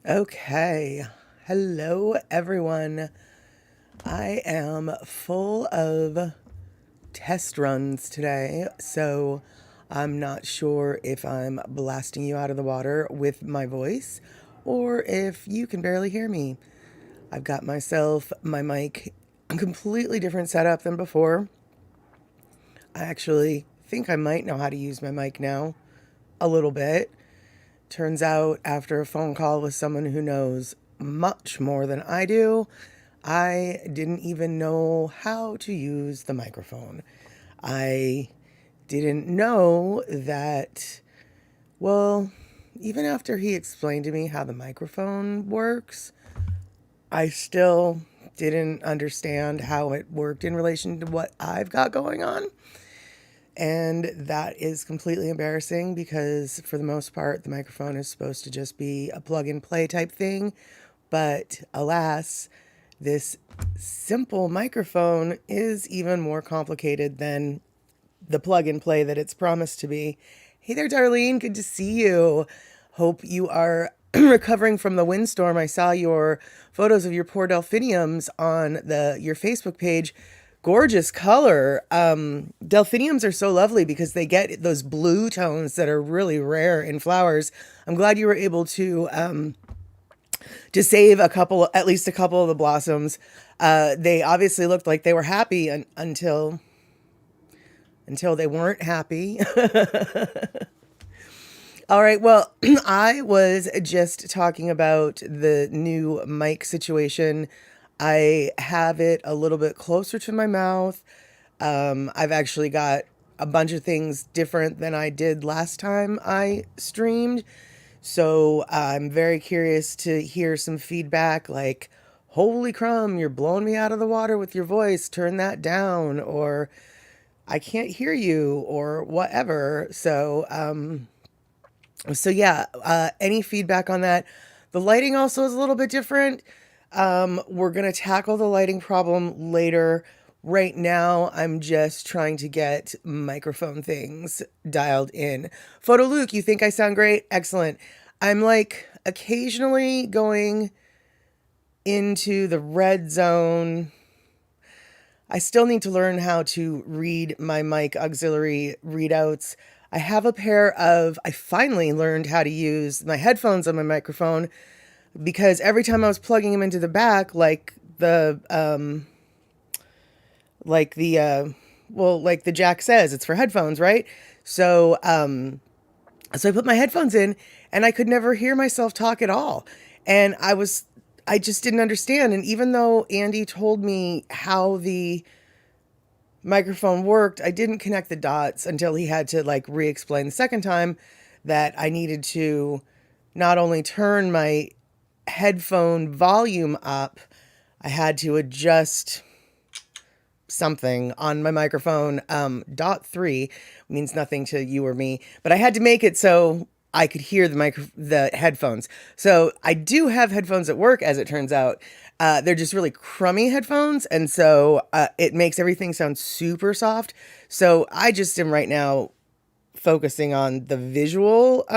Okay. Hello, everyone. I am full of test runs today, so I'm not sure if I'm blasting you out of the water with my voice or if you can barely hear me. I've got myself my mic completely different setup than before. I actually think I might know how to use my mic now a little bit. Turns out, after a phone call with someone who knows much more than I do, I didn't even know how to use the microphone. I didn't know that, well, even after he explained to me how the microphone works, I still didn't understand how it worked in relation to what I've got going on. And that is completely embarrassing because, for the most part, the microphone is supposed to just be a plug and play type thing. But alas, this simple microphone is even more complicated than the plug and play that it's promised to be. Hey there, Darlene. Good to see you. Hope you are recovering from the windstorm. I saw your photos of your poor delphiniums on your Facebook page. Gorgeous color. Delphiniums are so lovely because they get those blue tones that are really rare in flowers. I'm glad you were able to save at least a couple of the blossoms. They obviously looked like they were happy until they weren't happy. All right. Well, I was just talking about the new mic situation. I have it a little bit closer to my mouth. I've actually got a bunch of things different than I did last time I streamed. So I'm very curious to hear some feedback like, holy crumb, you're blowing me out of the water with your voice. Turn that down. Or I can't hear you or whatever. So yeah, any feedback on that? The lighting also is a little bit different. We're going to tackle the lighting problem later. Right now, I'm just trying to get microphone things dialed in. Photo Luke, you think I sound great? Excellent. I'm like occasionally going into the red zone. I still need to learn how to read my mic auxiliary readouts. I finally learned how to use my headphones on my microphone because every time I was plugging them into the back, like the jack says, it's for headphones, right? So I put my headphones in and I could never hear myself talk at all. And I just didn't understand. And even though Andy told me how the microphone worked, I didn't connect the dots until he had to like re-explain the second time that I needed to not only turn my headphone volume up, I had to adjust something on my microphone. Dot 3 means nothing to you or me, but I had to make it so I could hear the headphones. So I do have headphones that work, as it turns out. They're just really crummy headphones, and so it makes everything sound super soft. So I just am right now focusing on the visual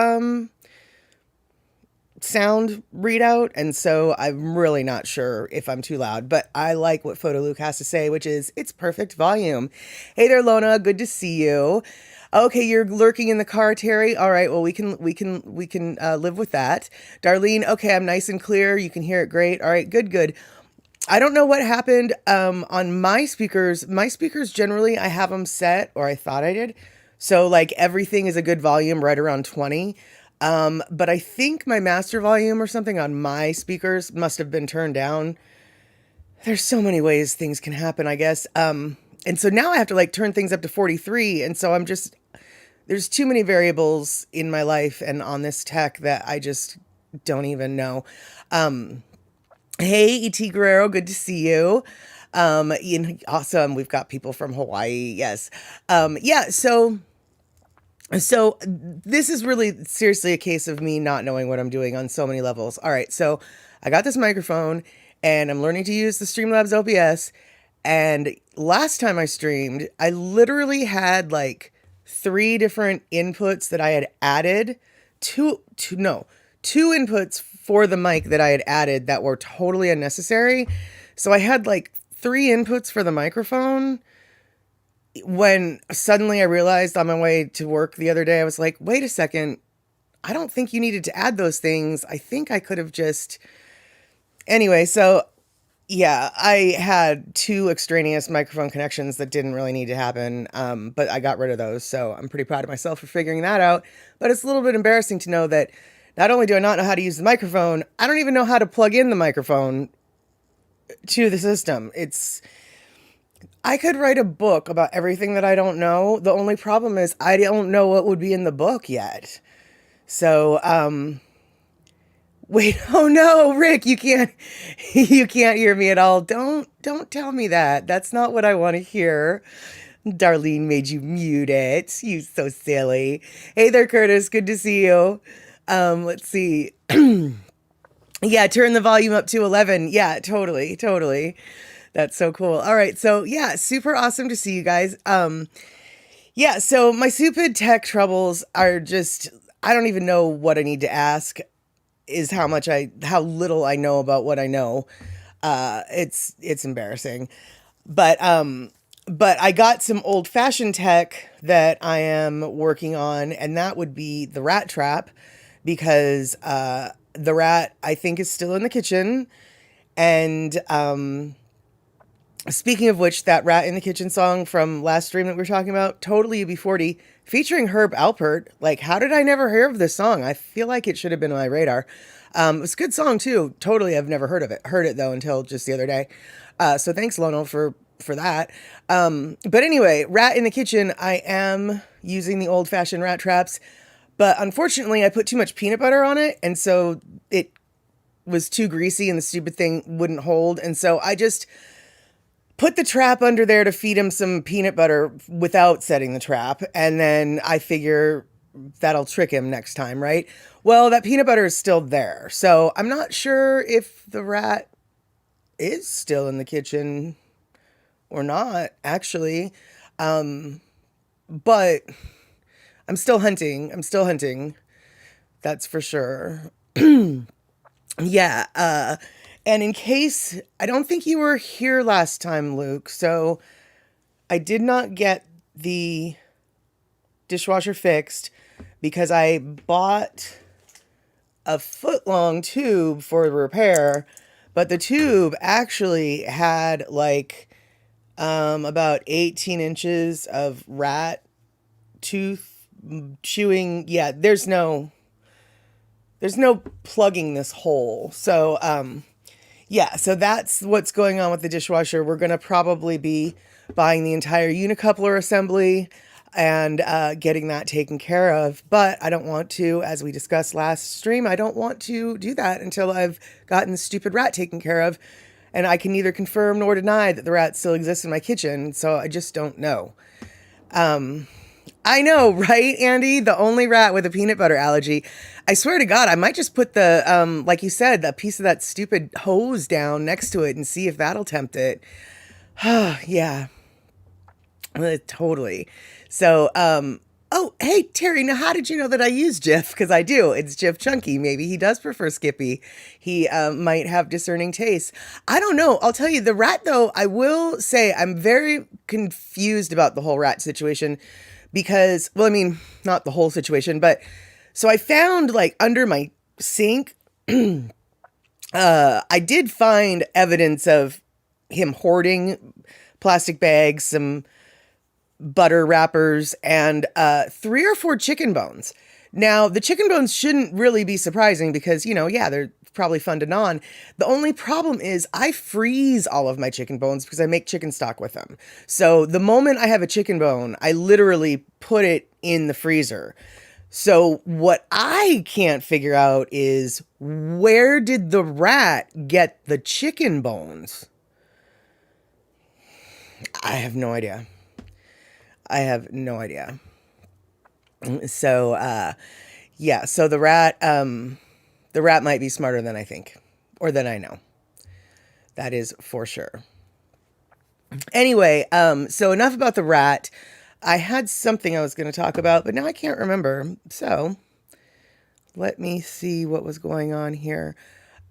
sound readout, and so I'm really not sure if I'm too loud, but I like what Photo Luke has to say, which is it's perfect volume. Hey there, Lona, good to see you. Okay, you're lurking in the car, Terry. All right, well, we can live with that. Darlene, okay, I'm nice and clear. You can hear it great. All right, good. I don't know what happened on my speakers. My speakers generally I have them set, or I thought I did. So like everything is a good volume right around 20. But I think my master volume or something on my speakers must have been turned down. There's so many ways things can happen, I guess. And so now I have to like turn things up to 43. And so there's too many variables in my life and on this tech that I just don't even know. Hey, E.T. Guerrero, good to see you. Awesome. We've got people from Hawaii. Yes. Yeah. So this is really seriously a case of me not knowing what I'm doing on so many levels. All right, so I got this microphone and I'm learning to use the Streamlabs OBS. And last time I streamed, I literally had like 3 different inputs that I had added. Two inputs for the mic that I had added that were totally unnecessary. So I had like 3 inputs for the microphone. When suddenly I realized on my way to work the other day, I was like, wait a second, I don't think you needed to add those things. I think I could have just... Anyway, so yeah, I had 2 extraneous microphone connections that didn't really need to happen, but I got rid of those, so I'm pretty proud of myself for figuring that out. But it's a little bit embarrassing to know that not only do I not know how to use the microphone, I don't even know how to plug in the microphone to the system. I could write a book about everything that I don't know. The only problem is I don't know what would be in the book yet. So, wait, oh no, Rick, you can't hear me at all. Don't tell me that. That's not what I want to hear. Darlene made you mute it. You so silly. Hey there, Curtis. Good to see you. Let's see. Yeah, turn the volume up to 11. Yeah, totally. That's so cool. All right. So yeah, super awesome to see you guys. Yeah, so my stupid tech troubles are just, I don't even know what I need to ask, is how little I know about what I know. It's embarrassing. But I got some old fashioned tech that I am working on, and that would be the rat trap, because, the rat I think is still in the kitchen. And, speaking of which, that Rat in the Kitchen song from last stream that we were talking about, totally UB40, featuring Herb Alpert. Like, how did I never hear of this song? I feel like it should have been on my radar. It's a good song too. Totally, I've never heard of it. Heard it though until just the other day. So thanks, Lono, for that. But anyway, Rat in the Kitchen, I am using the old-fashioned rat traps, but unfortunately I put too much peanut butter on it, and so it was too greasy and the stupid thing wouldn't hold, and so I just put the trap under there to feed him some peanut butter without setting the trap. And then I figure that'll trick him next time, right? Well, that peanut butter is still there. So I'm not sure if the rat is still in the kitchen or not, actually. But I'm still hunting. That's for sure. Yeah. And in case, I don't think you were here last time, Luke, so I did not get the dishwasher fixed because I bought a foot-long tube for the repair, but the tube actually had like about 18 inches of rat tooth chewing. Yeah, there's no plugging this hole. So, yeah, so that's what's going on with the dishwasher. We're going to probably be buying the entire unicoupler assembly and getting that taken care of. But I don't want to, as we discussed last stream, I don't want to do that until I've gotten the stupid rat taken care of. And I can neither confirm nor deny that the rat still exists in my kitchen. So I just don't know. I know, right, Andy? The only rat with a peanut butter allergy. I swear to God, I might just put the, like you said, that piece of that stupid hose down next to it and see if that'll tempt it. Yeah. Totally. So, oh, hey, Terry, now how did you know that I use Jif? Because I do. It's Jif Chunky. Maybe he does prefer Skippy. He might have discerning tastes. I don't know. I'll tell you, the rat, though, I will say I'm very confused about the whole rat situation. Because, well, I mean, not the whole situation, but so I found like under my sink, I did find evidence of him hoarding plastic bags, some butter wrappers, and 3 or 4 chicken bones. Now, the chicken bones shouldn't really be surprising because, yeah, they're probably fun to gnaw on. The only problem is I freeze all of my chicken bones because I make chicken stock with them. So the moment I have a chicken bone, I literally put it in the freezer. So what I can't figure out is, where did the rat get the chicken bones? I have no idea. So, yeah, so the rat might be smarter than I think, or than I know. That is for sure. Anyway, so enough about the rat. I had something I was going to talk about, but now I can't remember. So let me see what was going on here.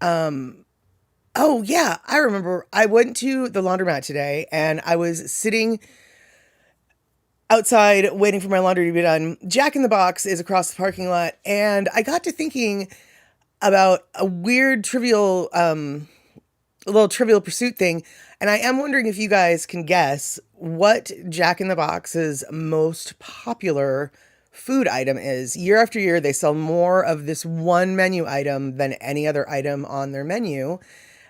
Oh, yeah, I remember. I went to the laundromat today and I was sitting outside waiting for my laundry to be done. Jack in the Box is across the parking lot, and I got to thinking about a weird, a little trivial pursuit thing. And I am wondering if you guys can guess what Jack in the Box's most popular food item is. Year after year, they sell more of this one menu item than any other item on their menu.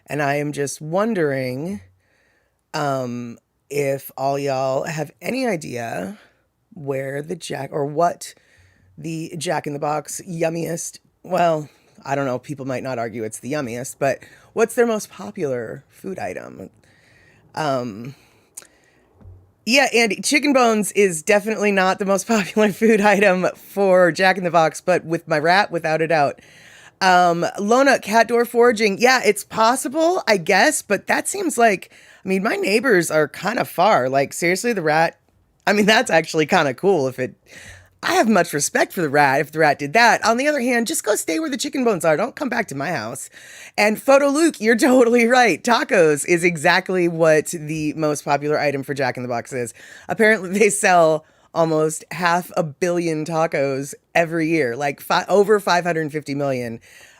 And I am just wondering if all y'all have any idea where the what the Jack in the Box yummiest, well, I don't know, people might not argue it's the yummiest, but what's their most popular food item? Yeah, Andy, chicken bones is definitely not the most popular food item for Jack in the Box, but with my rat, without a doubt. Lona, cat door foraging. Yeah, it's possible, I guess, but that seems like, I mean, my neighbors are kind of far. Like, seriously, the rat, I mean, that's actually kind of cool if it, I have much respect for the rat if the rat did that. On the other hand, just go stay where the chicken bones are. Don't come back to my house. And Photo Luke, you're totally right. Tacos is exactly what the most popular item for Jack in the Box is. Apparently, they sell almost 500 million tacos every year, like over 550 million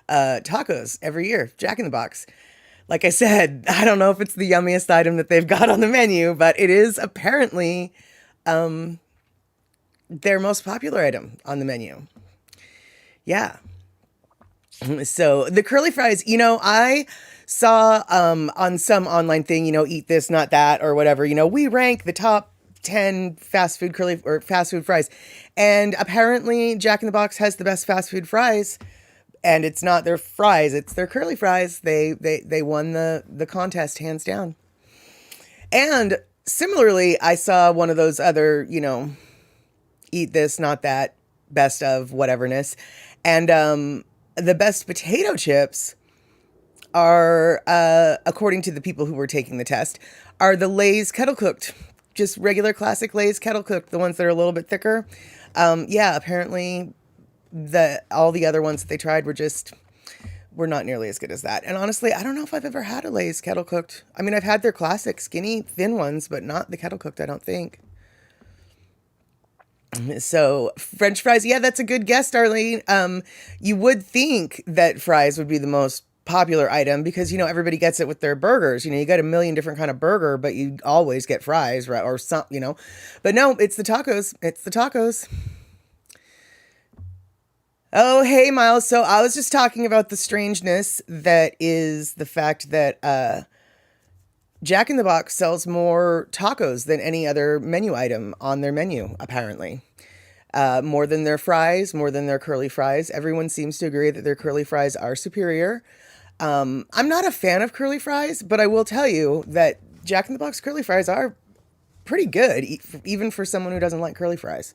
tacos every year. Jack in the Box. Like I said, I don't know if it's the yummiest item that they've got on the menu, but it is apparently their most popular item on the menu. Yeah. So the curly fries, I saw on some online thing, eat this, not that, or whatever, we rank the top 10 fast food fries. And apparently Jack in the Box has the best fast food fries. And it's not their fries, it's their curly fries. They won the contest hands down. And similarly, I saw one of those other, eat this, not that, best of whateverness. And the best potato chips are, according to the people who were taking the test, are the Lay's kettle cooked. Just regular classic Lay's kettle cooked, the ones that are a little bit thicker. Yeah, apparently all the other ones that they tried were not nearly as good as that. And honestly, I don't know if I've ever had a Lay's kettle cooked. I mean, I've had their classic skinny thin ones, but not the kettle cooked, I don't think. So French fries, yeah, that's a good guess, Darlene. You would think that fries would be the most popular item because, everybody gets it with their burgers. You got a million different kind of burger, but you always get fries, right? Or some, but no, it's the tacos. It's the tacos. Oh, hey, Miles. So I was just talking about the strangeness that is the fact that Jack in the Box sells more tacos than any other menu item on their menu, apparently. More than their fries, more than their curly fries. Everyone seems to agree that their curly fries are superior. I'm not a fan of curly fries, but I will tell you that Jack in the Box curly fries are pretty good, even for someone who doesn't like curly fries.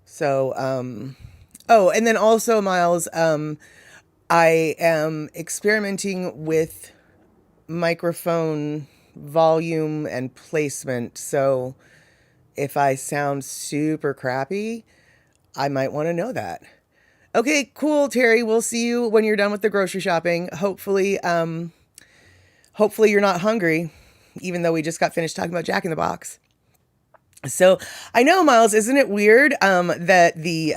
So, oh, and then also, Miles, I am experimenting with microphone volume and placement. So if I sound super crappy, I might want to know that. Okay, cool, Terry. We'll see you when you're done with the grocery shopping. Hopefully you're not hungry, even though we just got finished talking about Jack in the Box. So I know, Miles, isn't it weird that the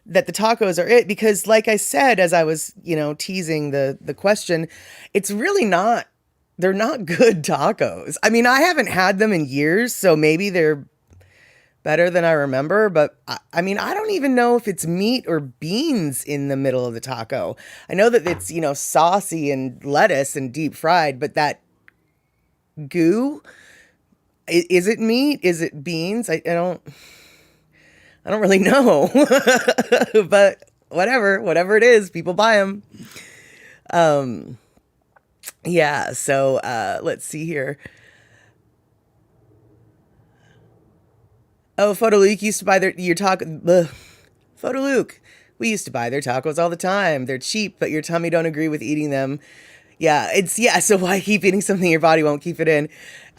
tacos are it? Because like I said, as I was, teasing the question, it's really not, they're not good tacos. I mean, I haven't had them in years, so maybe they're better than I remember, but I mean, I don't even know if it's meat or beans in the middle of the taco. I know that it's, saucy and lettuce and deep fried, but that goo, is it meat? Is it beans? I don't really know, but whatever it is, people buy them. Yeah. So, let's see here. Oh, Photo Luke used to buy your taco. Photo Luke, we used to buy their tacos all the time. They're cheap, but your tummy don't agree with eating them. Yeah, so why keep eating something your body won't keep it in?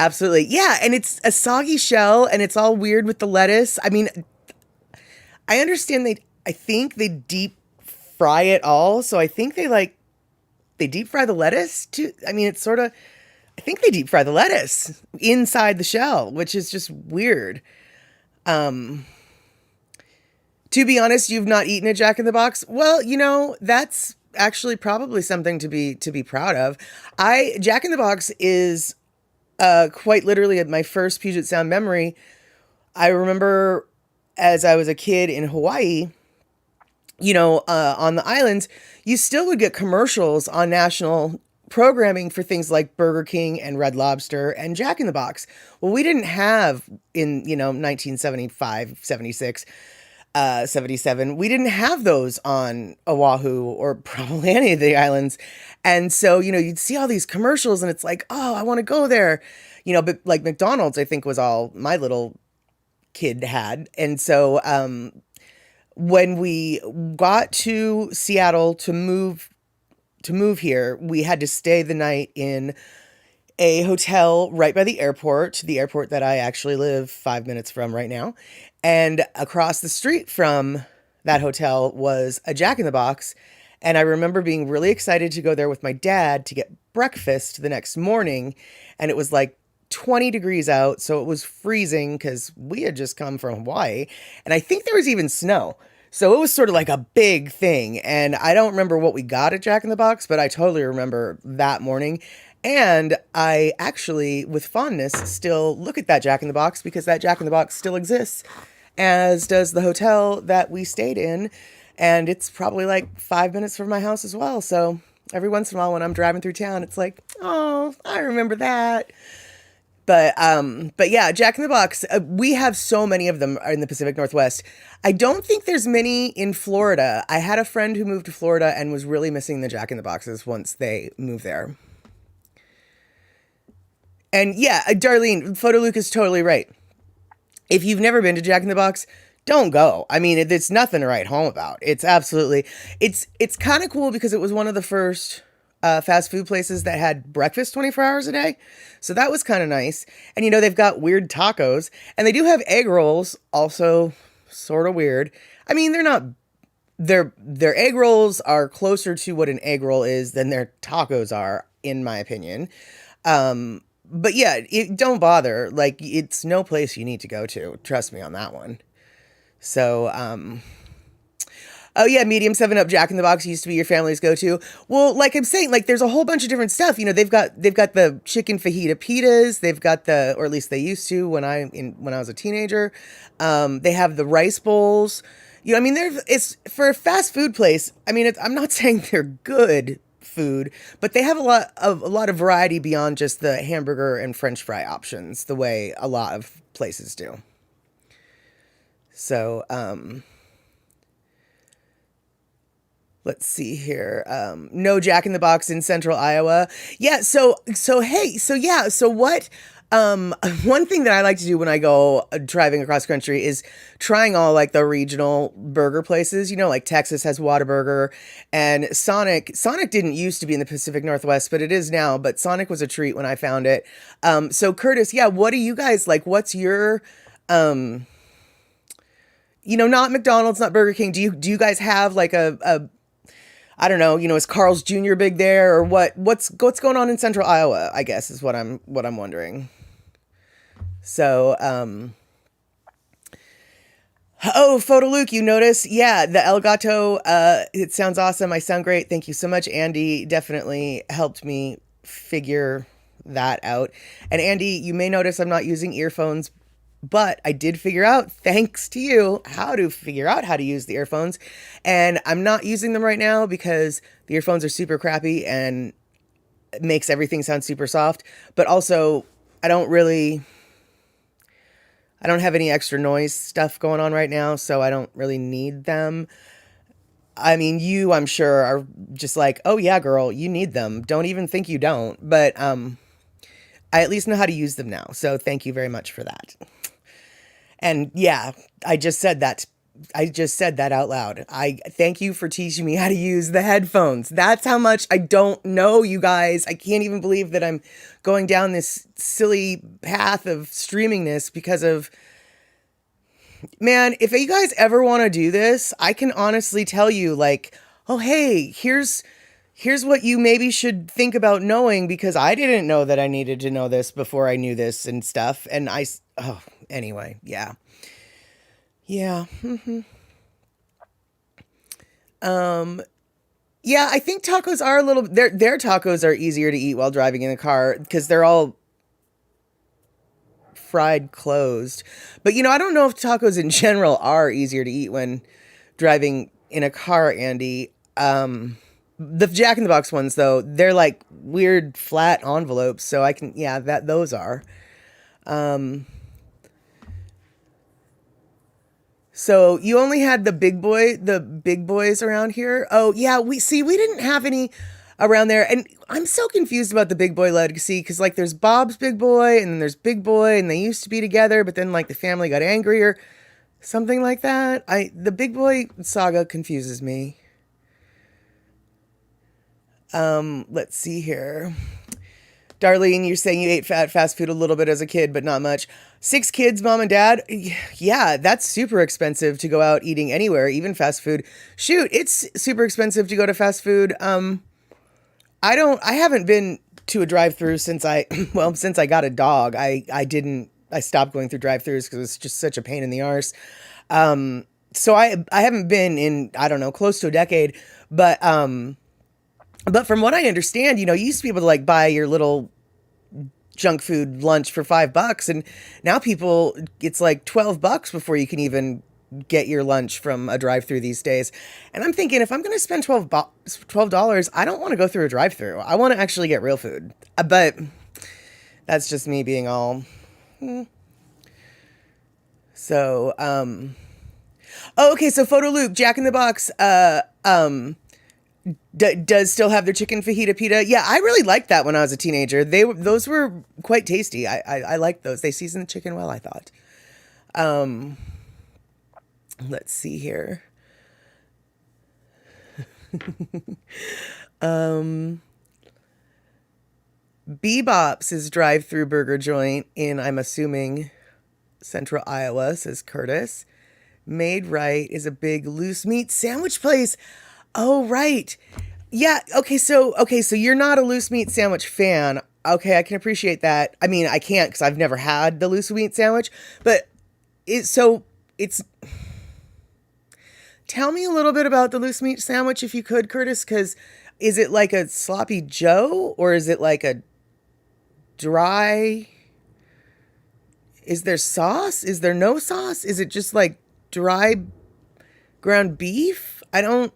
Absolutely. Yeah, and it's a soggy shell and it's all weird with the lettuce. I mean, I understand I think they deep fry it all. So I think they deep fry the lettuce too. I mean, it's sort of, I think they deep fry the lettuce inside the shell, which is just weird. To be honest, you've not eaten a Jack in the Box. Well, that's actually probably something to be proud of. I Jack in the Box is quite literally my first Puget Sound memory. I remember as I was a kid in Hawaii, on the islands, you still would get commercials on national programming for things like Burger King and Red Lobster and Jack in the Box. Well, we didn't have in, 1975, 76, 77, we didn't have those on Oahu or probably any of the islands. And so, you'd see all these commercials and it's like, oh, I want to go there. But like McDonald's, I think was all my little kid had. And so, when we got to Seattle to move here, we had to stay the night in a hotel right by the airport that I actually live 5 minutes from right now. And across the street from that hotel was a Jack in the Box. And I remember being really excited to go there with my dad to get breakfast the next morning. And it was like 20 degrees out. So it was freezing because we had just come from Hawaii. And I think there was even snow. So it was sort of like a big thing. And I don't remember what we got at Jack in the Box, but I totally remember that morning. And I actually, with fondness, still look at that Jack in the Box because that Jack in the Box still exists, as does the hotel that we stayed in. And it's probably like 5 minutes from my house as well. So every once in a while when I'm driving through town, it's like, oh, I remember that. But yeah, Jack in the Box, we have so many of them in the Pacific Northwest. I don't think there's many in Florida. I had a friend who moved to Florida and was really missing the Jack in the Boxes once they moved there. And yeah, Darlene, Photo Luke is totally right. If you've never been to Jack in the Box, don't go. I mean, it's nothing to write home about. It's absolutely, it's kind of cool because it was one of the first fast food places that had breakfast 24 hours a day. So that was kind of nice. And they've got weird tacos and they do have egg rolls, also sort of weird. I mean, they're not, their egg rolls are closer to what an egg roll is than their tacos are, in my opinion. But yeah, don't bother. Like, it's no place you need to go to. Trust me on that one. So, oh yeah, medium 7-Up Jack in the Box used to be your family's go-to. Well, like I'm saying, like there's a whole bunch of different stuff. They've got the chicken fajita pitas. They've got or at least they used to when I was a teenager. They have the rice bowls. I mean, it's for a fast food place. I mean, I'm not saying they're good food, but they have a lot of variety beyond just the hamburger and French fry options, the way a lot of places do. So, let's see here. No Jack in the Box in Central Iowa. Yeah. So what? One thing that I like to do when I go driving across country is trying all like the regional burger places. Like Texas has Whataburger and Sonic. Sonic didn't used to be in the Pacific Northwest, but it is now. But Sonic was a treat when I found it. So Curtis, yeah, what do you guys like? What's your, not McDonald's, not Burger King. Do you guys have like a I don't know, is Carl's Jr. big there or what? What's going on in Central Iowa? I guess is what I'm wondering. So, oh, Photo Luke, you notice? Yeah, the El Gato. It sounds awesome. I sound great. Thank you so much, Andy. Definitely helped me figure that out. And Andy, you may notice I'm not using earphones. But I did figure out, thanks to you, how to figure out how to use the earphones. And I'm not using them right now because the earphones are super crappy and it makes everything sound super soft. But also, I don't have any extra noise stuff going on right now, so I don't really need them. I mean, I'm sure, are just like, oh yeah, girl, you need them. Don't even think you don't. But I at least know how to use them now. So thank you very much for that. And yeah, I just said that out loud. I thank you for teaching me how to use the headphones. That's how much I don't know, you guys. I can't even believe that I'm going down this silly path of streaming this because of Man, if you guys ever want to do this, I can honestly tell you, like, oh, hey, here's what you maybe should think about knowing, because I didn't know that I needed to know this before I knew this and stuff. And oh, anyway, yeah. Yeah. Yeah, I think tacos are a little, their tacos are easier to eat while driving in the car because they're all fried closed. But I don't know if tacos in general are easier to eat when driving in a car, Andy. The Jack in the Box ones though, they're like weird flat envelopes, so I can, yeah, those are. So you only had the big boys around here. Oh yeah, we didn't have any around there, and I'm so confused about the Big Boy legacy because like there's Bob's Big Boy and then there's Big Boy, and they used to be together, but then like the family got angry or something like that. The Big Boy saga confuses me. Let's see here. Darlene, you're saying you ate fast food a little bit as a kid, but not much. 6 kids, mom and dad. Yeah, that's super expensive to go out eating anywhere, even fast food. Shoot, it's super expensive to go to fast food. I haven't been to a drive-through since since I got a dog. I stopped going through drive-throughs because it's just such a pain in the arse. So I haven't been in, I don't know, close to a decade, but from what I understand, you used to be able to like buy your little junk food lunch for $5, and now it's like $12 before you can even get your lunch from a drive-through these days. And I'm thinking, if I'm going to spend $12, I don't want to go through a drive-through. I want to actually get real food. But that's just me being all. So, oh, okay. So Photo Luke, Jack in the Box, does still have their chicken fajita pita. Yeah, I really liked that when I was a teenager. Those were quite tasty. I liked those. They seasoned the chicken well, I thought. Let's see here. Bebop's is drive-through burger joint in, I'm assuming, Central Iowa, says Curtis. Made Right is a big loose meat sandwich place. Oh, right. Yeah. Okay. So you're not a loose meat sandwich fan. Okay. I can appreciate that. I mean, I can't because I've never had the loose meat sandwich, but tell me a little bit about the loose meat sandwich if you could, Curtis, because is it like a sloppy Joe or is it like a dry, is there sauce? Is there no sauce? Is it just like dry ground beef? I don't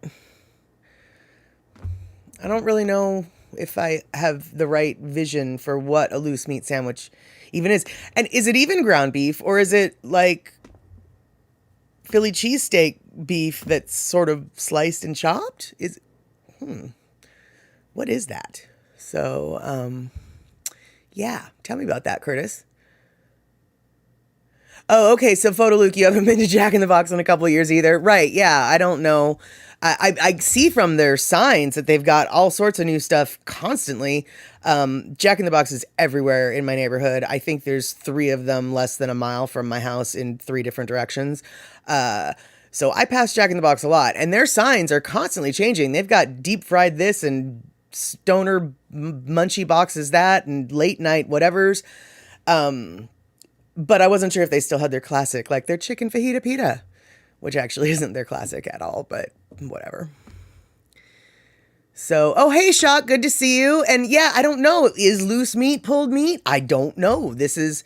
really know if I have the right vision for what a loose meat sandwich even is. And is it even ground beef or is it like Philly cheesesteak beef that's sort of sliced and chopped? What is that? So, yeah, tell me about that, Curtis. Oh, okay. So Photo Luke, you haven't been to Jack in the Box in a couple of years either. Right. Yeah. I don't know. I see from their signs that they've got all sorts of new stuff constantly. Jack in the Box is everywhere in my neighborhood. I think there's 3 of them less than a mile from my house in 3 different directions. So I pass Jack in the Box a lot, and their signs are constantly changing. They've got deep fried this and stoner munchy boxes that and late night whatevers. But I wasn't sure if they still had their classic, like their chicken fajita pita, which actually isn't their classic at all, but whatever. So, oh, hey, Shock, good to see you. And yeah, I don't know. Is loose meat pulled meat? I don't know. This is,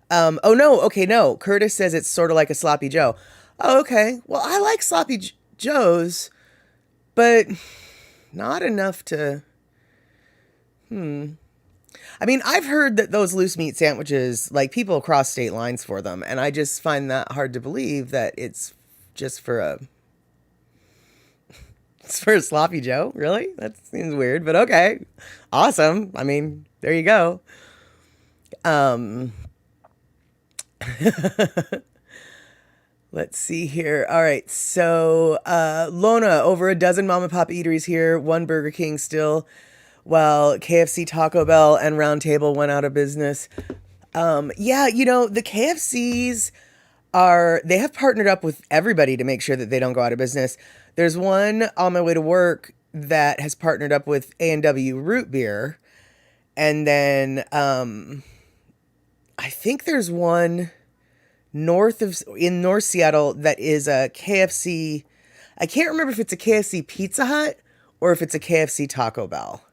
oh, no. Okay, no. Curtis says it's sort of like a sloppy Joe. Oh, okay. Well, I like sloppy Joes, but not enough to, I mean, I've heard that those loose meat sandwiches, like people cross state lines for them. And I just find that hard to believe that it's just it's for a sloppy Joe. Really? That seems weird, but okay. Awesome. I mean, there you go. Let's see here. All right. So, Lona, over a dozen mom and pop eateries here, 1 Burger King still, while KFC, Taco Bell, and Round Table went out of business. Yeah, the KFCs, are they have partnered up with everybody to make sure that they don't go out of business. There's one on my way to work that has partnered up with A&W Root Beer, and then I think there's one in North Seattle that is a KFC. I can't remember if it's a KFC Pizza Hut or if it's a KFC Taco Bell.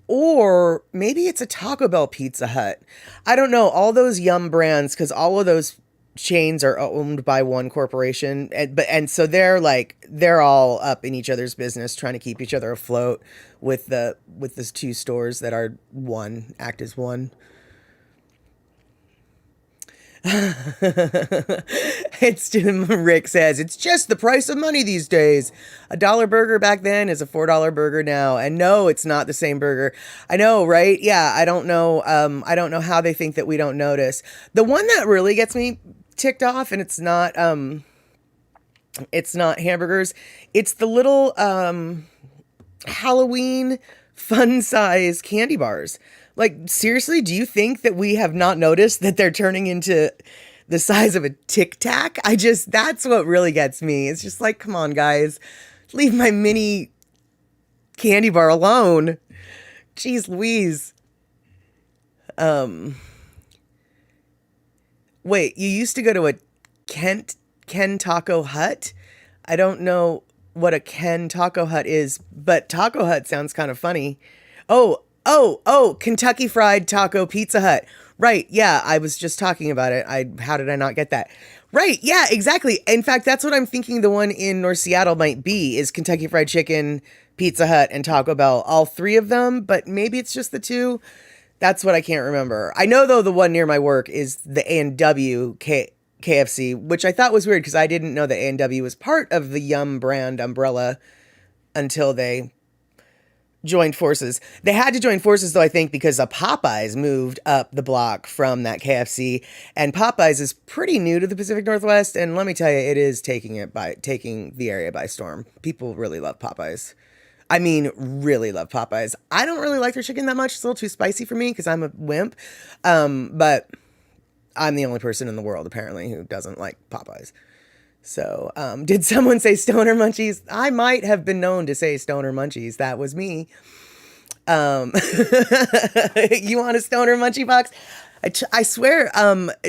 Or maybe it's a Taco Bell Pizza Hut. I don't know. All those Yum brands, because all of those chains are owned by one corporation, and so they're all up in each other's business, trying to keep each other afloat with the two stores that are one, act as one. Rick says it's just the price of money these days. $1 burger back then is a $4 burger now, and no, it's not the same burger. I know, right? Yeah, I don't know. I don't know how they think that we don't notice. The one that really gets me ticked off, and it's not hamburgers. It's the little Halloween fun size candy bars. Like, seriously, do you think that we have not noticed that they're turning into the size of a Tic Tac? That's what really gets me. It's just like, come on, guys, leave my mini candy bar alone. Jeez Louise. Wait, you used to go to a Ken Taco Hut? I don't know what a Ken Taco Hut is, but Taco Hut sounds kind of funny. Oh, Kentucky Fried Taco Pizza Hut. Right, yeah, I was just talking about it. How did I not get that? Right, yeah, exactly. In fact, that's what I'm thinking the one in North Seattle might be, is Kentucky Fried Chicken, Pizza Hut, and Taco Bell. All three of them, but maybe it's just the two. That's what I can't remember. I know, though, the one near my work is the A&W KFC, which I thought was weird because I didn't know that A&W was part of the Yum brand umbrella until they joined forces. They had to join forces, though, I think, because Popeyes moved up the block from that KFC, and Popeyes is pretty new to the Pacific Northwest, and let me tell you, it is taking the area by storm. People really love Popeyes. I mean, really love Popeyes. I don't really like their chicken that much. It's a little too spicy for me because I'm a wimp, but I'm the only person in the world, apparently, who doesn't like Popeyes. So, did someone say Stoner Munchies? I might have been known to say Stoner Munchies. That was me. You want a Stoner Munchie box? I swear,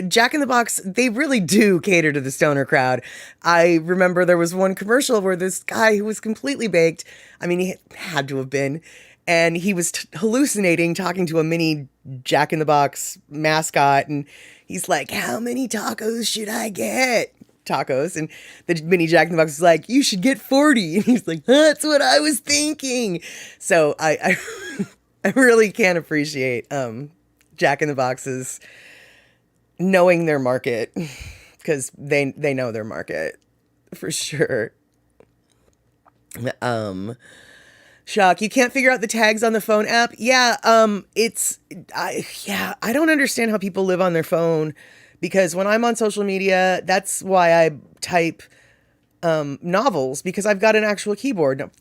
Jack in the Box, they really do cater to the stoner crowd. I remember there was one commercial where this guy who was completely baked, I mean, he had to have been, and he was hallucinating, talking to a mini Jack in the Box mascot, and he's like, how many tacos should I get? Tacos, and the mini Jack in the Box is like, you should get 40, and he's like, that's what I was thinking. So I really can't appreciate Jack in the Box's knowing their market, because they know their market for sure. Shock, you can't figure out the tags on the phone app. Yeah, I don't understand how people live on their phone. Because when I'm on social media, that's why I type novels, because I've got an actual keyboard.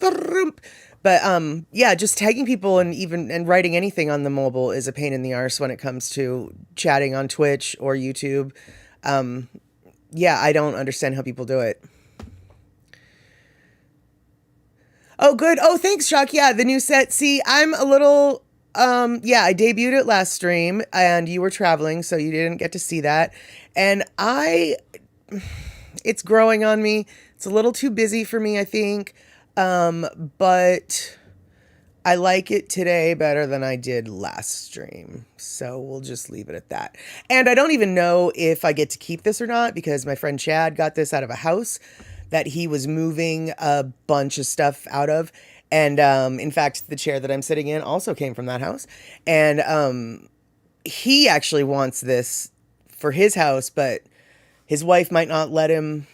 But yeah, just tagging people and writing anything on the mobile is a pain in the arse when it comes to chatting on Twitch or YouTube. Yeah, I don't understand how people do it. Oh, good. Oh, thanks, Shock. Yeah, the new set. See, I'm a little... yeah, I debuted it last stream and you were traveling, so you didn't get to see that. And it's growing on me. It's a little too busy for me, I think. But I like it today better than I did last stream. So we'll just leave it at that. And I don't even know if I get to keep this or not, because my friend Chad got this out of a house that he was moving a bunch of stuff out of. And in fact, the chair that I'm sitting in also came from that house. And he actually wants this for his house, but his wife might not let him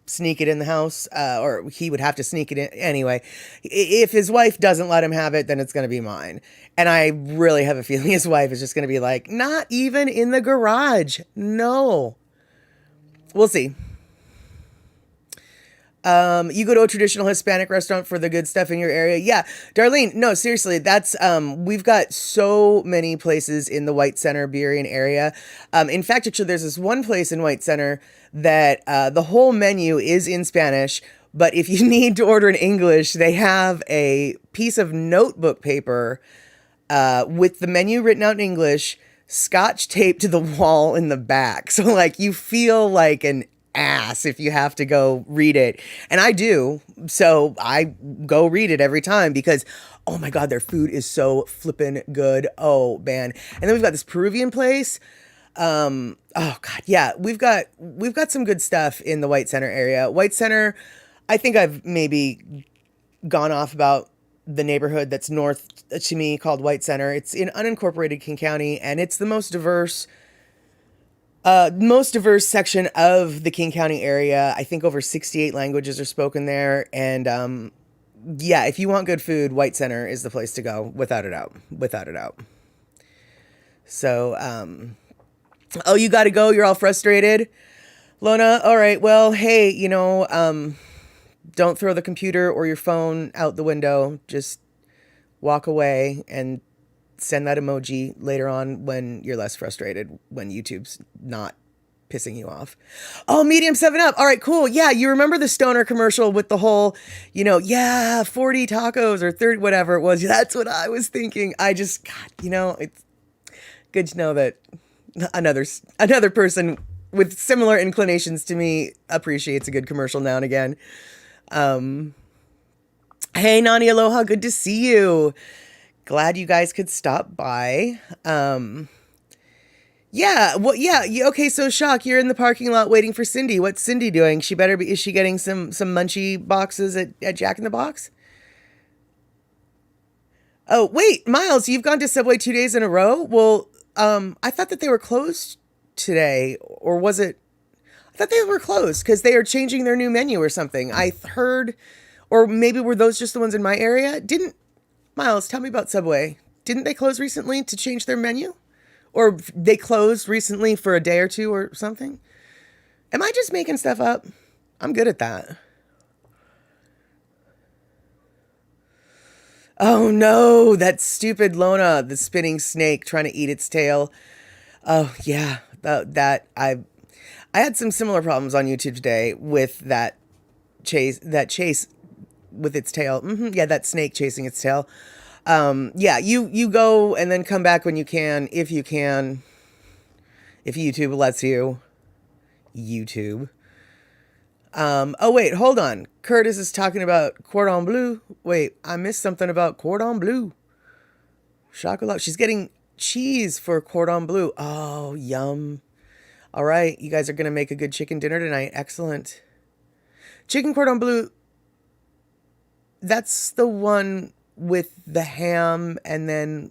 sneak it in the house, or he would have to sneak it in. Anyway, if his wife doesn't let him have it, then it's going to be mine. And I really have a feeling his wife is just going to be like, not even in the garage. No. We'll see. You go to a traditional Hispanic restaurant for the good stuff in your area. Yeah, Darlene, no, seriously, that's we've got so many places in the White Center Burien area. In fact, actually, there's this one place in White Center that the whole menu is in Spanish, but if you need to order in English, they have a piece of notebook paper with the menu written out in English, scotch taped to the wall in the back. So like you feel like an ass if you have to go read it. And I do. So I go read it every time because oh my God, their food is so flippin' good. Oh man. And then we've got this Peruvian place. Oh God. Yeah. We've got some good stuff in the White Center area. White Center, I think I've maybe gone off about the neighborhood that's north to me called White Center. It's in unincorporated King County, and it's the most diverse section of the King County area. I think over 68 languages are spoken there. And yeah, if you want good food, White Center is the place to go, without a doubt. Without a doubt. So, oh, you got to go. You're all frustrated. Lona, all right. Well, hey, don't throw the computer or your phone out the window. Just walk away and send that emoji later on when you're less frustrated, when YouTube's not pissing you off. Oh, medium 7-Up. All right, cool. Yeah, you remember the Stoner commercial with the whole, 40 tacos or 30, whatever it was. That's what I was thinking. God, it's good to know that another person with similar inclinations to me appreciates a good commercial now and again. Hey, Nani, aloha. Good to see you. Glad you guys could stop by. Yeah. Well, yeah. Okay. So Shock, you're in the parking lot waiting for Cindy. What's Cindy doing? Is she getting some munchie boxes at Jack in the Box? Oh, wait, Miles, you've gone to Subway 2 days in a row. Well, I thought that they were closed today, or was it? I thought they were closed because they are changing their new menu or something. I heard, or maybe were those just the ones in my area? Miles, tell me about Subway. Didn't they close recently to change their menu? Or they closed recently for a day or two or something? Am I just making stuff up? I'm good at that. Oh no, that stupid Lona, the spinning snake trying to eat its tail. Oh yeah, I had some similar problems on YouTube today with that chase with its tail. Yeah, that snake chasing its tail. Yeah, you go and then come back when you can, if YouTube lets you. YouTube. Oh wait, hold on. Curtis is talking about cordon bleu. Wait, I missed something about cordon bleu. Chocolat. She's getting cheese for cordon bleu. Oh, yum. All right, you guys are going to make a good chicken dinner tonight. Excellent. Chicken cordon bleu, that's the one with the ham and then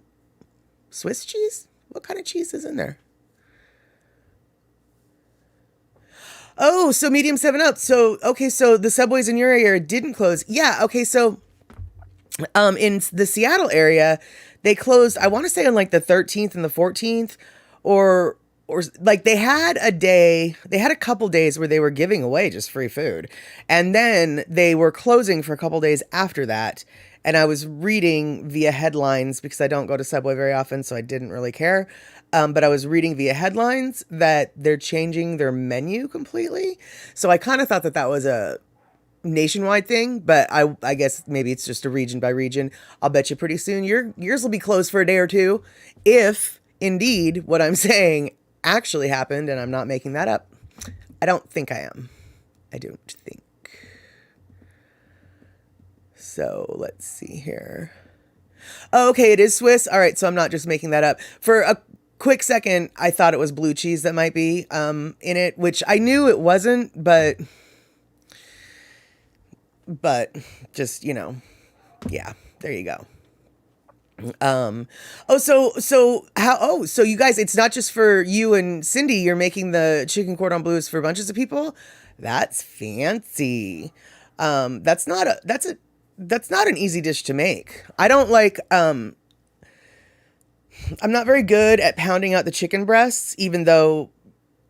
Swiss cheese? What kind of cheese is in there? Oh, so medium 7-Up. So, okay, so the Subways in your area didn't close. Yeah, okay, so in the Seattle area, they closed, I want to say on like the 13th and the 14th, or like they had a couple days where they were giving away just free food. And then they were closing for a couple days after that. And I was reading via headlines because I don't go to Subway very often, so I didn't really care. But I was reading via headlines that they're changing their menu completely. So I kind of thought that was a nationwide thing, but I guess maybe it's just a region by region. I'll bet you pretty soon yours will be closed for a day or two, if indeed what I'm saying actually happened and I'm not making that up. I don't think I am. I don't think. So let's see here. Oh, okay, it is Swiss. All right, so I'm not just making that up. For a quick second, I thought it was blue cheese that might be in it, which I knew it wasn't, but just, yeah, there you go. So you guys, it's not just for you and Cindy, you're making the chicken cordon bleus for bunches of people. That's fancy. That's not an easy dish to make. I don't like, I'm not very good at pounding out the chicken breasts, even though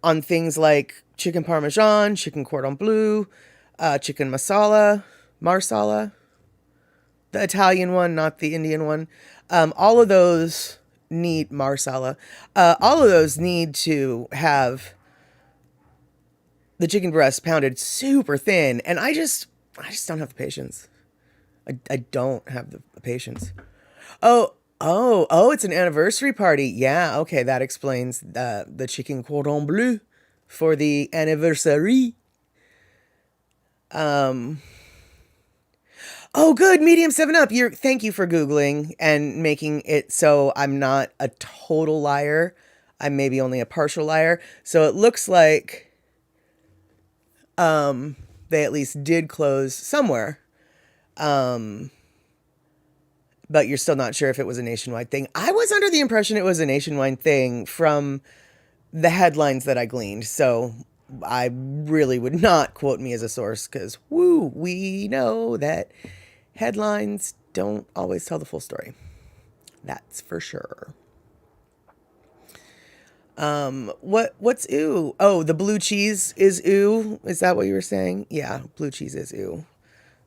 on things like chicken parmesan, chicken cordon bleu, chicken marsala, the Italian one, not the Indian one. All of those need marsala. All of those need to have the chicken breast pounded super thin, and I just don't have the patience. I don't have the patience. Oh, it's an anniversary party. Yeah, okay, that explains the chicken cordon bleu for the anniversary. Oh, good, medium 7 Up. Thank you for Googling and making it so I'm not a total liar. I'm maybe only a partial liar. So it looks like they at least did close somewhere. But you're still not sure if it was a nationwide thing. I was under the impression it was a nationwide thing from the headlines that I gleaned. So I really would not quote me as a source because, we know that headlines don't always tell the full story. That's for sure. What's ooh? Oh, the blue cheese is ooh. Is that what you were saying? Yeah, blue cheese is ooh.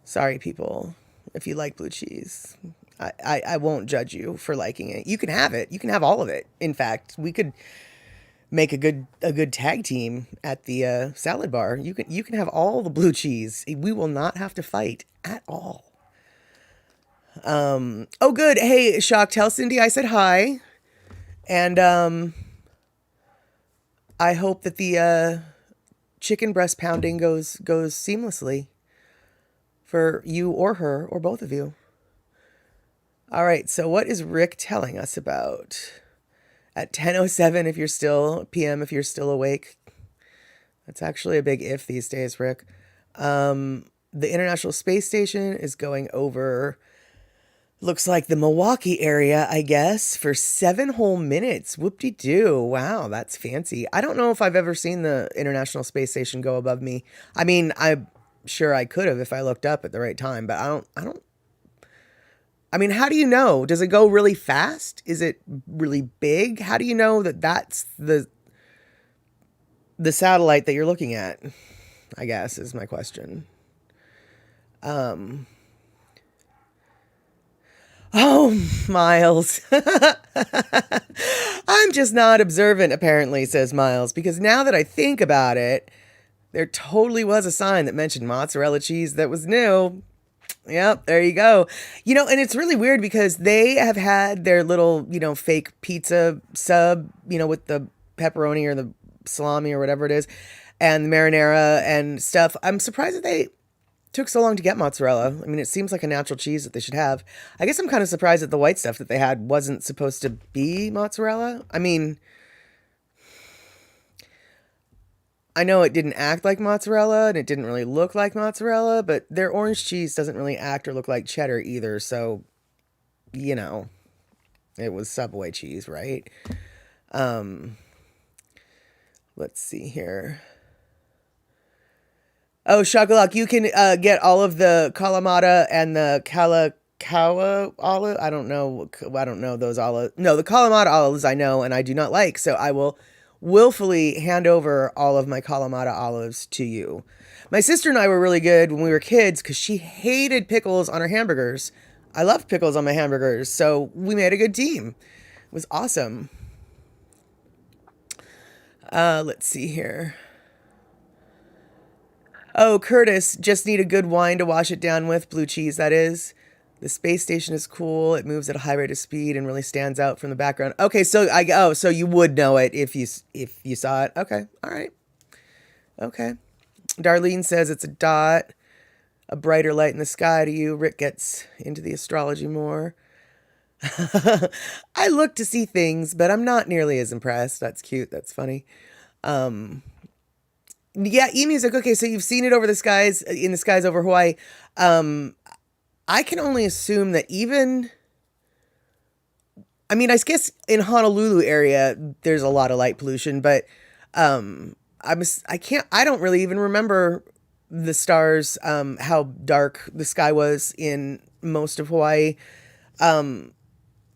Sorry, people, if you like blue cheese. I won't judge you for liking it. You can have it. You can have all of it. In fact, we could make a good tag team at the salad bar. You can have all the blue cheese. We will not have to fight at all. Oh, good. Hey, Shock, tell Cindy I said hi, and I hope that the chicken breast pounding goes seamlessly for you or her or both of you. All right, so what is Rick telling us about at 10:07 if you're still PM if you're still awake? That's actually a big if these days, Rick. The International Space Station is going over, looks like the Milwaukee area, I guess, for 7 whole minutes. Whoop-de-doo. Wow, that's fancy. I don't know if I've ever seen the International Space Station go above me. I mean, I'm sure I could have if I looked up at the right time, but I mean, how do you know? Does it go really fast? Is it really big? How do you know that that's the satellite that you're looking at? I guess is my question. Oh, Miles. I'm just not observant, apparently, says Miles, because now that I think about it, there totally was a sign that mentioned mozzarella cheese that was new. Yep, there you go. And it's really weird because they have had their little, fake pizza sub, with the pepperoni or the salami or whatever it is, and the marinara and stuff. I'm surprised that they took so long to get mozzarella. I mean, it seems like a natural cheese that they should have. I guess I'm kind of surprised that the white stuff that they had wasn't supposed to be mozzarella. I mean, I know it didn't act like mozzarella and it didn't really look like mozzarella, but their orange cheese doesn't really act or look like cheddar either. So, it was Subway cheese, right? Let's see here. Oh, Shakalak, you can get all of the Kalamata and the Kalakaua olive. I don't know those olives. No, the Kalamata olives I know and I do not like. So I will willfully hand over all of my Kalamata olives to you. My sister and I were really good when we were kids because she hated pickles on her hamburgers. I loved pickles on my hamburgers, so we made a good team. It was awesome. Let's see here. Oh, Curtis, just need a good wine to wash it down with. Blue cheese, that is. The space station is cool. It moves at a high rate of speed and really stands out from the background. Okay, so so you would know it if you saw it. Okay, all right. Okay. Darlene says it's a dot, a brighter light in the sky to you. Rick gets into the astrology more. I look to see things, but I'm not nearly as impressed. That's cute. That's funny. Yeah, e-music. Okay, so you've seen it over the skies, in the skies over Hawaii. I can only assume that I guess in Honolulu area, there's a lot of light pollution, but I don't really even remember the stars, how dark the sky was in most of Hawaii.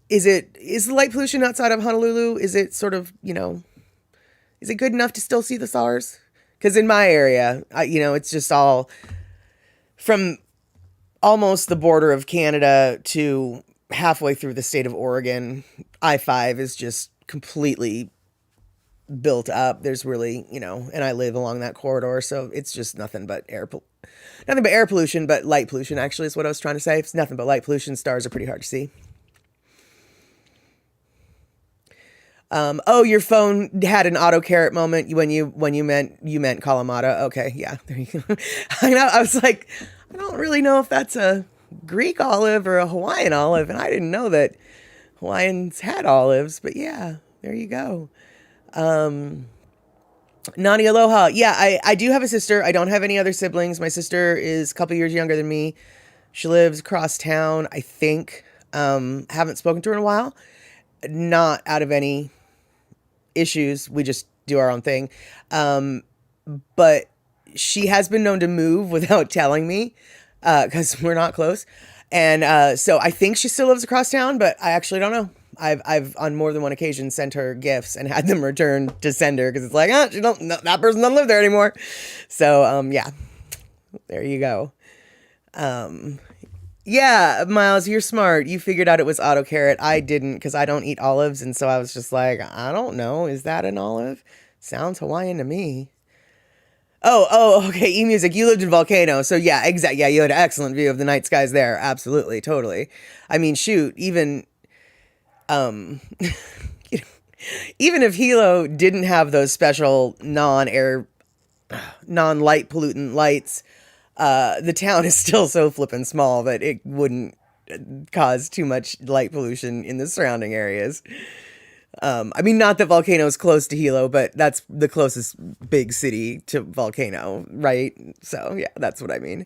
Is the light pollution outside of Honolulu? Is it sort of, is it good enough to still see the stars? Because in my area, it's just all from almost the border of Canada to halfway through the state of Oregon, I-5 is just completely built up. There's really, and I live along that corridor, so it's just nothing but air pollution, but light pollution actually is what I was trying to say. It's nothing but light pollution. Stars are pretty hard to see. Oh, your phone had an auto carrot moment when you meant Kalamata. Okay, yeah, there you go. I know. I was like, I don't really know if that's a Greek olive or a Hawaiian olive, and I didn't know that Hawaiians had olives. But yeah, there you go. Nani aloha. Yeah, I do have a sister. I don't have any other siblings. My sister is a couple years younger than me. She lives across town, I think. Haven't spoken to her in a while. Not out of any issues. We just do our own thing. But she has been known to move without telling me, because we're not close. And so I think she still lives across town, but I actually don't know. I've on more than one occasion sent her gifts and had them returned to sender because it's like, that person doesn't live there anymore. So yeah, there you go. Yeah, Miles, you're smart. You figured out it was auto carrot. I didn't because I don't eat olives, and so I was just like, I don't know. Is that an olive? Sounds Hawaiian to me. Oh, okay. E-music. You lived in Volcano, so yeah, exactly. Yeah, you had an excellent view of the night skies there. Absolutely, totally. I mean, shoot, even even if Hilo didn't have those special non-light pollutant lights, the town is still so flippin' small that it wouldn't cause too much light pollution in the surrounding areas. I mean, not that Volcano is close to Hilo, but that's the closest big city to Volcano, right? So yeah, that's what I mean.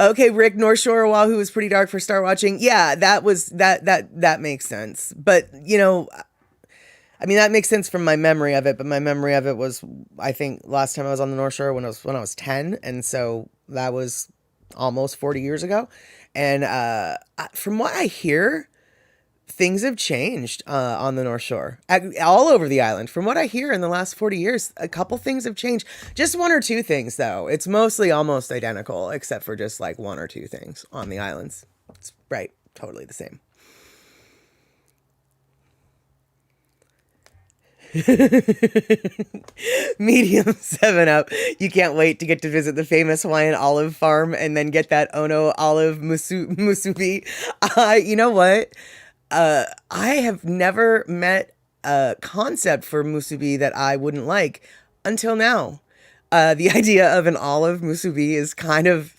Okay, Rick, North Shore Oahu was pretty dark for star watching. Yeah, that makes sense. But I mean, that makes sense from my memory of it. But my memory of it was, I think, last time I was on the North Shore when I was 10, and so that was almost 40 years ago. And from what I hear, things have changed on the North Shore, all over the island. From what I hear in the last 40 years, a couple things have changed. Just one or two things, though. It's mostly almost identical, except for just like one or two things on the islands. It's right, totally the same. Medium 7 up. You can't wait to get to visit the famous Hawaiian olive farm and then get that Ono olive musubi. You know what? I have never met a concept for musubi that I wouldn't like until now. The idea of an olive musubi is kind of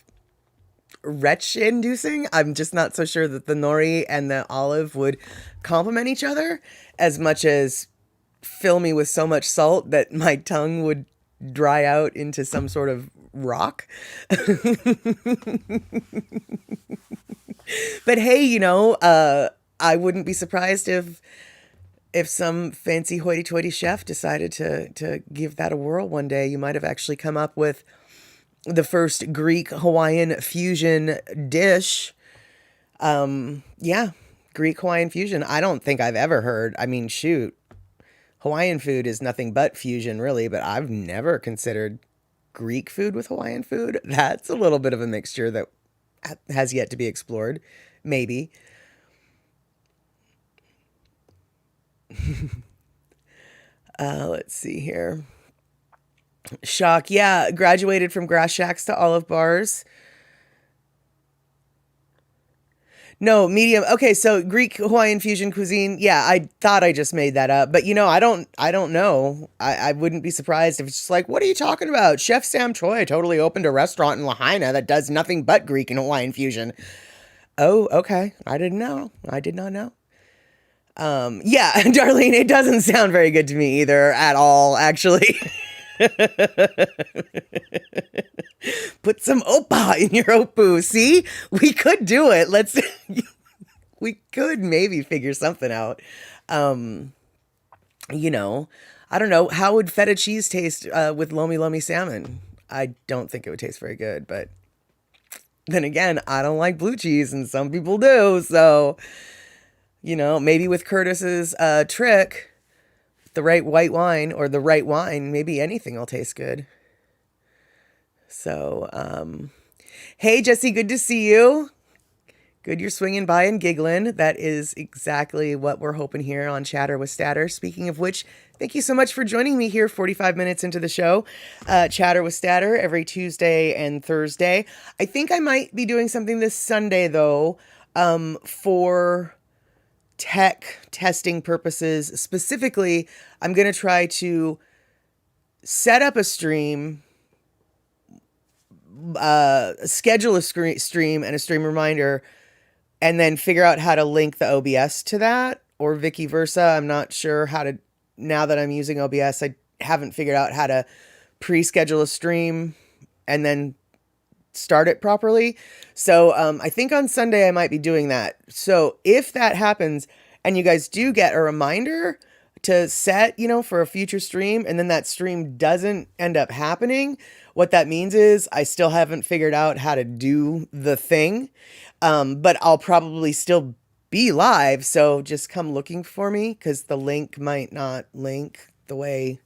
retch-inducing. I'm just not so sure that the nori and the olive would complement each other as much as fill me with so much salt that my tongue would dry out into some sort of rock. But hey, I wouldn't be surprised if some fancy hoity-toity chef decided to give that a whirl one day. You might have actually come up with the first Greek-Hawaiian fusion dish. Yeah, Greek-Hawaiian fusion. I don't think I've ever heard. I mean, shoot. Hawaiian food is nothing but fusion, really, but I've never considered Greek food with Hawaiian food. That's a little bit of a mixture that has yet to be explored. Maybe. Let's see here. Shock. Yeah, graduated from grass shacks to olive bars. No, medium. Okay, so Greek Hawaiian fusion cuisine. Yeah, I thought I just made that up, but I don't know. I wouldn't be surprised if it's just like, what are you talking about? Chef Sam Choi totally opened a restaurant in Lahaina that does nothing but Greek and Hawaiian fusion. Oh, okay. I didn't know. I did not know. Yeah, Darlene, it doesn't sound very good to me either at all, actually. Put some opa in your opu. See? We could do it. We could maybe figure something out. I don't know. How would feta cheese taste with lomi lomi salmon? I don't think it would taste very good, but then again, I don't like blue cheese and some people do. So, maybe with Curtis's trick, the right white wine or the right wine, maybe anything will taste good. So, hey, Jesse, good to see you. Good you're swinging by and giggling. That is exactly what we're hoping here on Chatter with Statter. Speaking of which, thank you so much for joining me here 45 minutes into the show. Chatter with Statter every Tuesday and Thursday. I think I might be doing something this Sunday, though, for tech testing purposes. Specifically, I'm going to try to set up a stream, schedule a stream and a stream reminder, and then figure out how to link the OBS to that, or vice versa. I'm not sure how to, now that I'm using OBS, I haven't figured out how to pre-schedule a stream and then start it properly. So I think on Sunday I might be doing that. So if that happens and you guys do get a reminder to set, for a future stream, and then that stream doesn't end up happening, what that means is I still haven't figured out how to do the thing. But I'll probably still be live. So just come looking for me, because the link might not link the way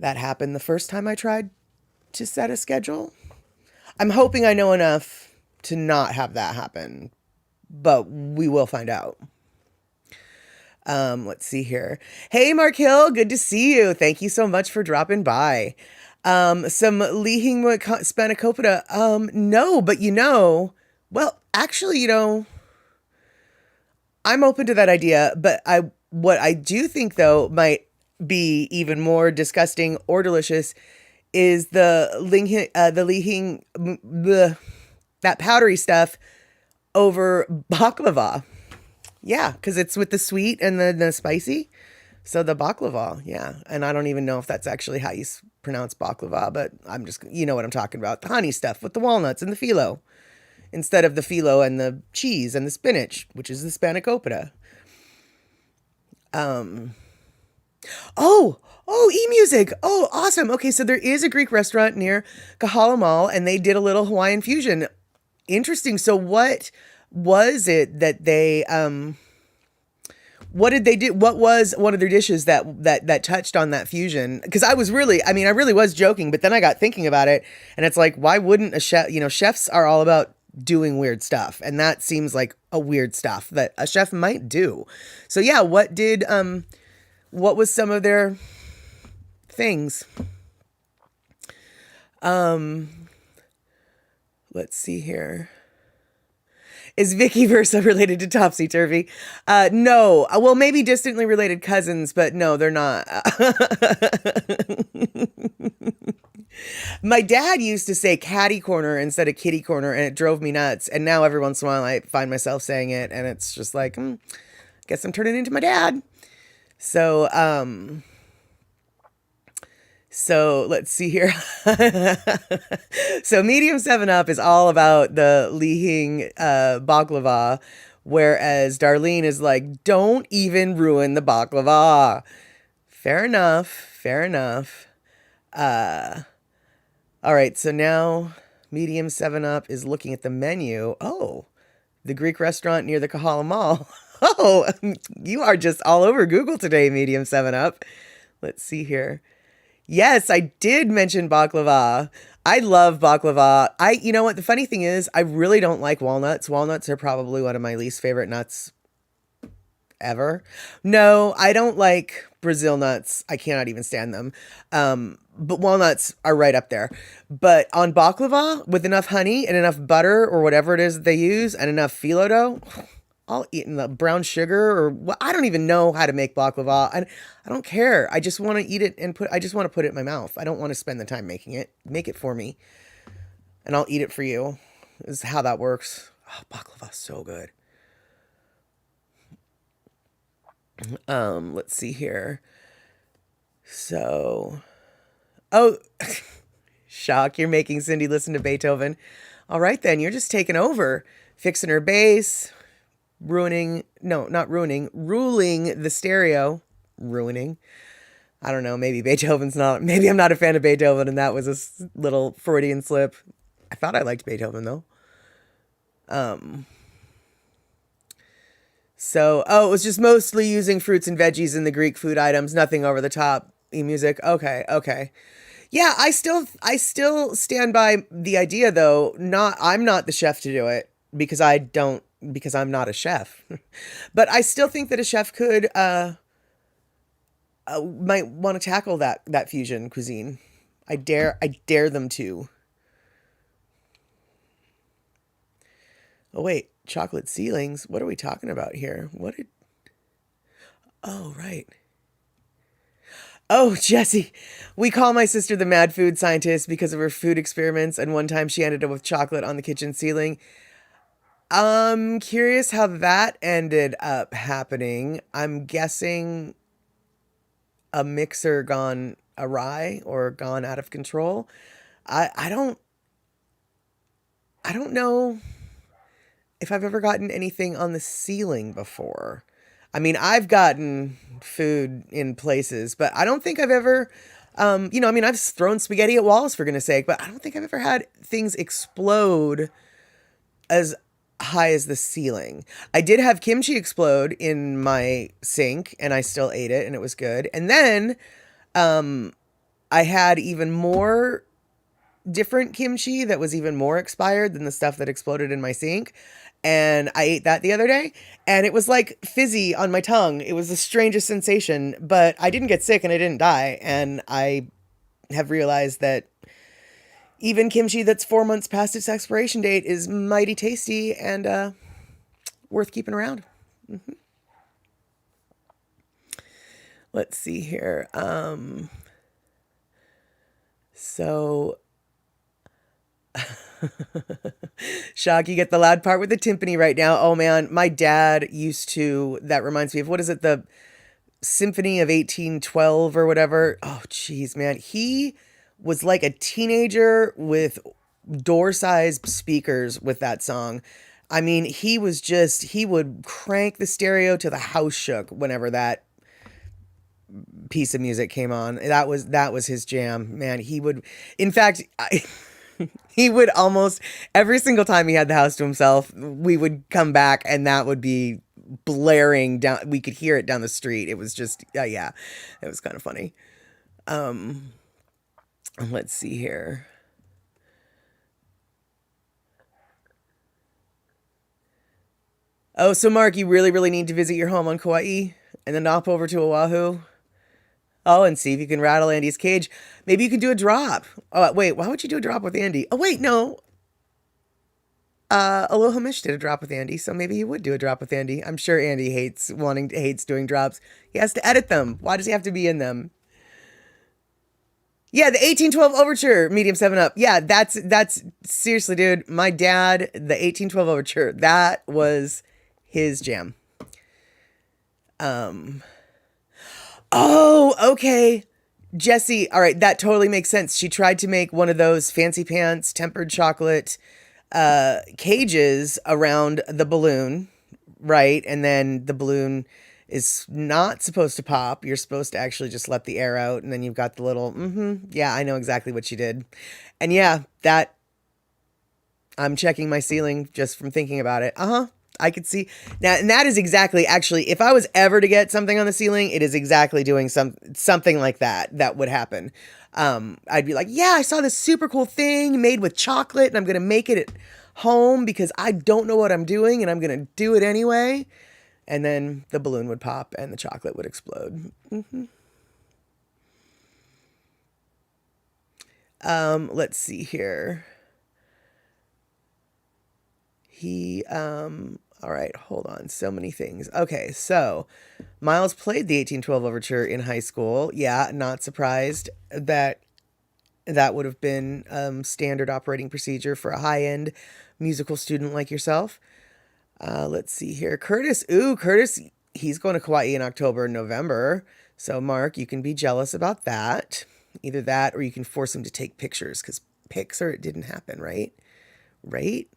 that happened the first time I tried to set a schedule. I'm hoping I know enough to not have that happen, but we will find out. Let's see here. Hey, Mark Hill, good to see you. Thank you so much for dropping by. Some Lihing Spanakopita. No, but well, actually, I'm open to that idea, but what I do think though might be even more disgusting or delicious is the Lihing, that powdery stuff over baklava. Yeah, because it's with the sweet and the spicy. So the baklava, yeah. And I don't even know if that's actually how you pronounce baklava, but I'm just, you know what I'm talking about. The honey stuff with the walnuts and the phyllo, instead of the phyllo and the cheese and the spinach, which is the spanakopita. E-music. Oh, awesome. Okay, so there is a Greek restaurant near Kahala Mall, and they did a little Hawaiian fusion. Interesting. So what was it that they what did they do? What was one of their dishes that touched on that fusion? Because I really was joking, but then I got thinking about it, and it's like, why wouldn't a chef? Chefs are all about doing weird stuff, and that seems like a weird stuff that a chef might do. So yeah, what was some of their things? Let's see here. Is Vicky Versa related to Topsy Turvy? No. Well, maybe distantly related cousins, but no, they're not. My dad used to say catty corner instead of kitty corner, and it drove me nuts. And now every once in a while I find myself saying it, and it's just like, guess I'm turning into my dad. So let's see here. So medium 7-Up is all about the Lihing baklava, whereas Darlene is like, don't even ruin the baklava. Fair enough. All right, so now medium 7-Up is looking at the menu. Oh, the Greek restaurant near the Kahala Mall. Oh, you are just all over Google today, medium 7-Up. Let's see here. Yes, I did mention baklava. I love baklava. You know what? The funny thing is, I really don't like walnuts. Walnuts are probably one of my least favorite nuts ever. No, I don't like Brazil nuts. I cannot even stand them. But walnuts are right up there. But on baklava, with enough honey and enough butter or whatever it is that they use, and enough phyllo dough, I'll eat the brown sugar, or I don't even know how to make baklava. I don't care. I just want to eat it and I just want to put it in my mouth. I don't want to spend the time making it. Make it for me, and I'll eat it for you. Is how that works. Oh, baklava is so good. Let's see here. So, shock, you're making Cindy listen to Beethoven. All right, then, you're just taking over, fixing her bass, ruling the stereo, ruining. I don't know, maybe I'm not a fan of Beethoven, and that was a little Freudian slip. I thought I liked Beethoven, though. So, oh, it was just mostly using fruits and veggies in the Greek food items, nothing over the top music. Okay, okay. Yeah, I still stand by the idea though. Not I'm not the chef to do it because I don't because I'm not a chef. But I still think that a chef could might want to tackle that fusion cuisine. I dare them to. Oh wait, chocolate ceilings. What are we talking about here? What did Oh, right. Oh, Jesse. We call my sister the mad food scientist because of her food experiments, and one time she ended up with chocolate on the kitchen ceiling. I'm curious how that ended up happening. I'm guessing a mixer gone awry or gone out of control. I I don't know if I've ever gotten anything on the ceiling before. I mean, I've gotten food in places, but I don't think I've ever, I mean, I've thrown spaghetti at walls for goodness sake, but I don't think I've ever had things explode as high as the ceiling. I did have kimchi explode in my sink and I still ate it and it was good. And then I had even more different kimchi that was even more expired than the stuff that exploded in my sink. And I ate that the other day and it was like fizzy on my tongue. It was the strangest sensation, but I didn't get sick and I didn't die. And I have realized that even kimchi that's 4 months past its expiration date is mighty tasty and worth keeping around. Let's see here. So Shock, you get the loud part with the timpani right now. Oh man, my dad used to, that reminds me of, what is it, the Symphony of 1812 or whatever. Oh geez, man. He was like a teenager with door-sized speakers with that song. I mean, he would crank the stereo to the house shook whenever that piece of music came on. That was his jam, man. He would, in fact, he would almost every single time he had the house to himself, we would come back and that would be blaring down. We could hear it down the street. It was just, yeah, it was kind of funny. Um, let's see here. Oh, so Mark, you really, really need to visit your home on Kauai and then hop over to Oahu. Oh, and see if you can rattle Andy's cage. Maybe you can do a drop. Oh, wait, why would you do a drop with Andy? Oh, wait, no. Aloha Mish did a drop with Andy, so maybe he would do a drop with Andy. I'm sure Andy hates doing drops. He has to edit them. Why does he have to be in them? Yeah, the 1812 Overture, medium 7 up. Yeah, that's seriously, dude. My dad, the 1812 Overture, that was his jam. Oh, okay. Jesse, all right, that totally makes sense. She tried to make one of those fancy pants tempered chocolate cages around the balloon, right? And then the balloon is not supposed to pop. You're supposed to actually just let the air out, and then you've got the little, yeah, I know exactly what she did. And yeah, that, I'm checking my ceiling just from thinking about it. Uh-huh. I could see now, and that is exactly, actually, if I was ever to get something on the ceiling, it is exactly doing something like that would happen. I'd be like, yeah, I saw this super cool thing made with chocolate, and I'm gonna make it at home because I don't know what I'm doing, and I'm gonna do it anyway. And then the balloon would pop, and the chocolate would explode. Let's see here. All right, hold on. So many things. Okay, so Miles played the 1812 Overture in high school. Yeah, not surprised that that would have been standard operating procedure for a high-end musical student like yourself. Let's see here. Curtis. Ooh, Curtis, he's going to Kauai in October and November. So, Mark, you can be jealous about that. Either that or you can force him to take pictures because pics or it didn't happen, right? Right?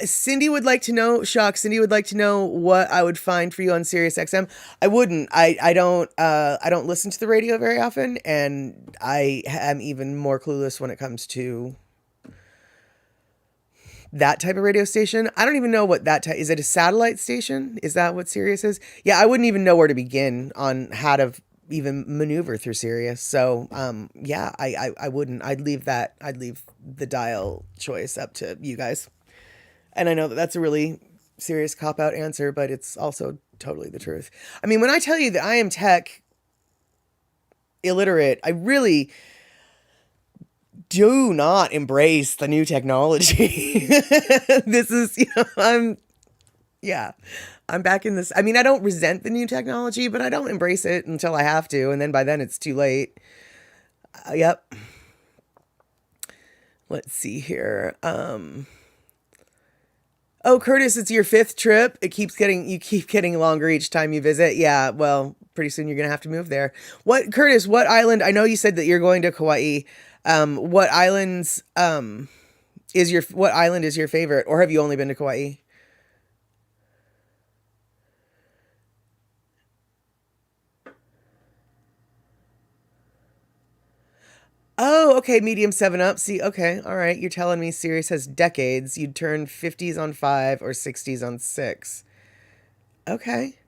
Cindy would like to know, Cindy would like to know what I would find for you on Sirius XM. I wouldn't. I don't listen to the radio very often, and I am even more clueless when it comes to that type of radio station. I don't even know what that type is. It a satellite station? Is that what Sirius is? Yeah, I wouldn't even know where to begin on how to even maneuver through Sirius. So, yeah, I wouldn't. I'd leave that. I'd leave the dial choice up to you guys. And I know that that's a really serious cop out answer, but it's also totally the truth. I mean, when I tell you that I am tech illiterate, I really do not embrace the new technology. This is, yeah, I'm back in this. I mean, I don't resent the new technology, but I don't embrace it until I have to. And then by then it's too late. Yep. Let's see here. Oh, Curtis, it's your 5th trip. You keep getting longer each time you visit. Yeah. Well, pretty soon you're going to have to move there. Curtis, what island? I know you said that you're going to Kauai. What islands, what island is your favorite, or have you only been to Kauai? Oh, okay, medium 7 up. See, okay, all right. You're telling me Sirius has decades. You'd turn 50s on 5 or 60s on 6. Okay.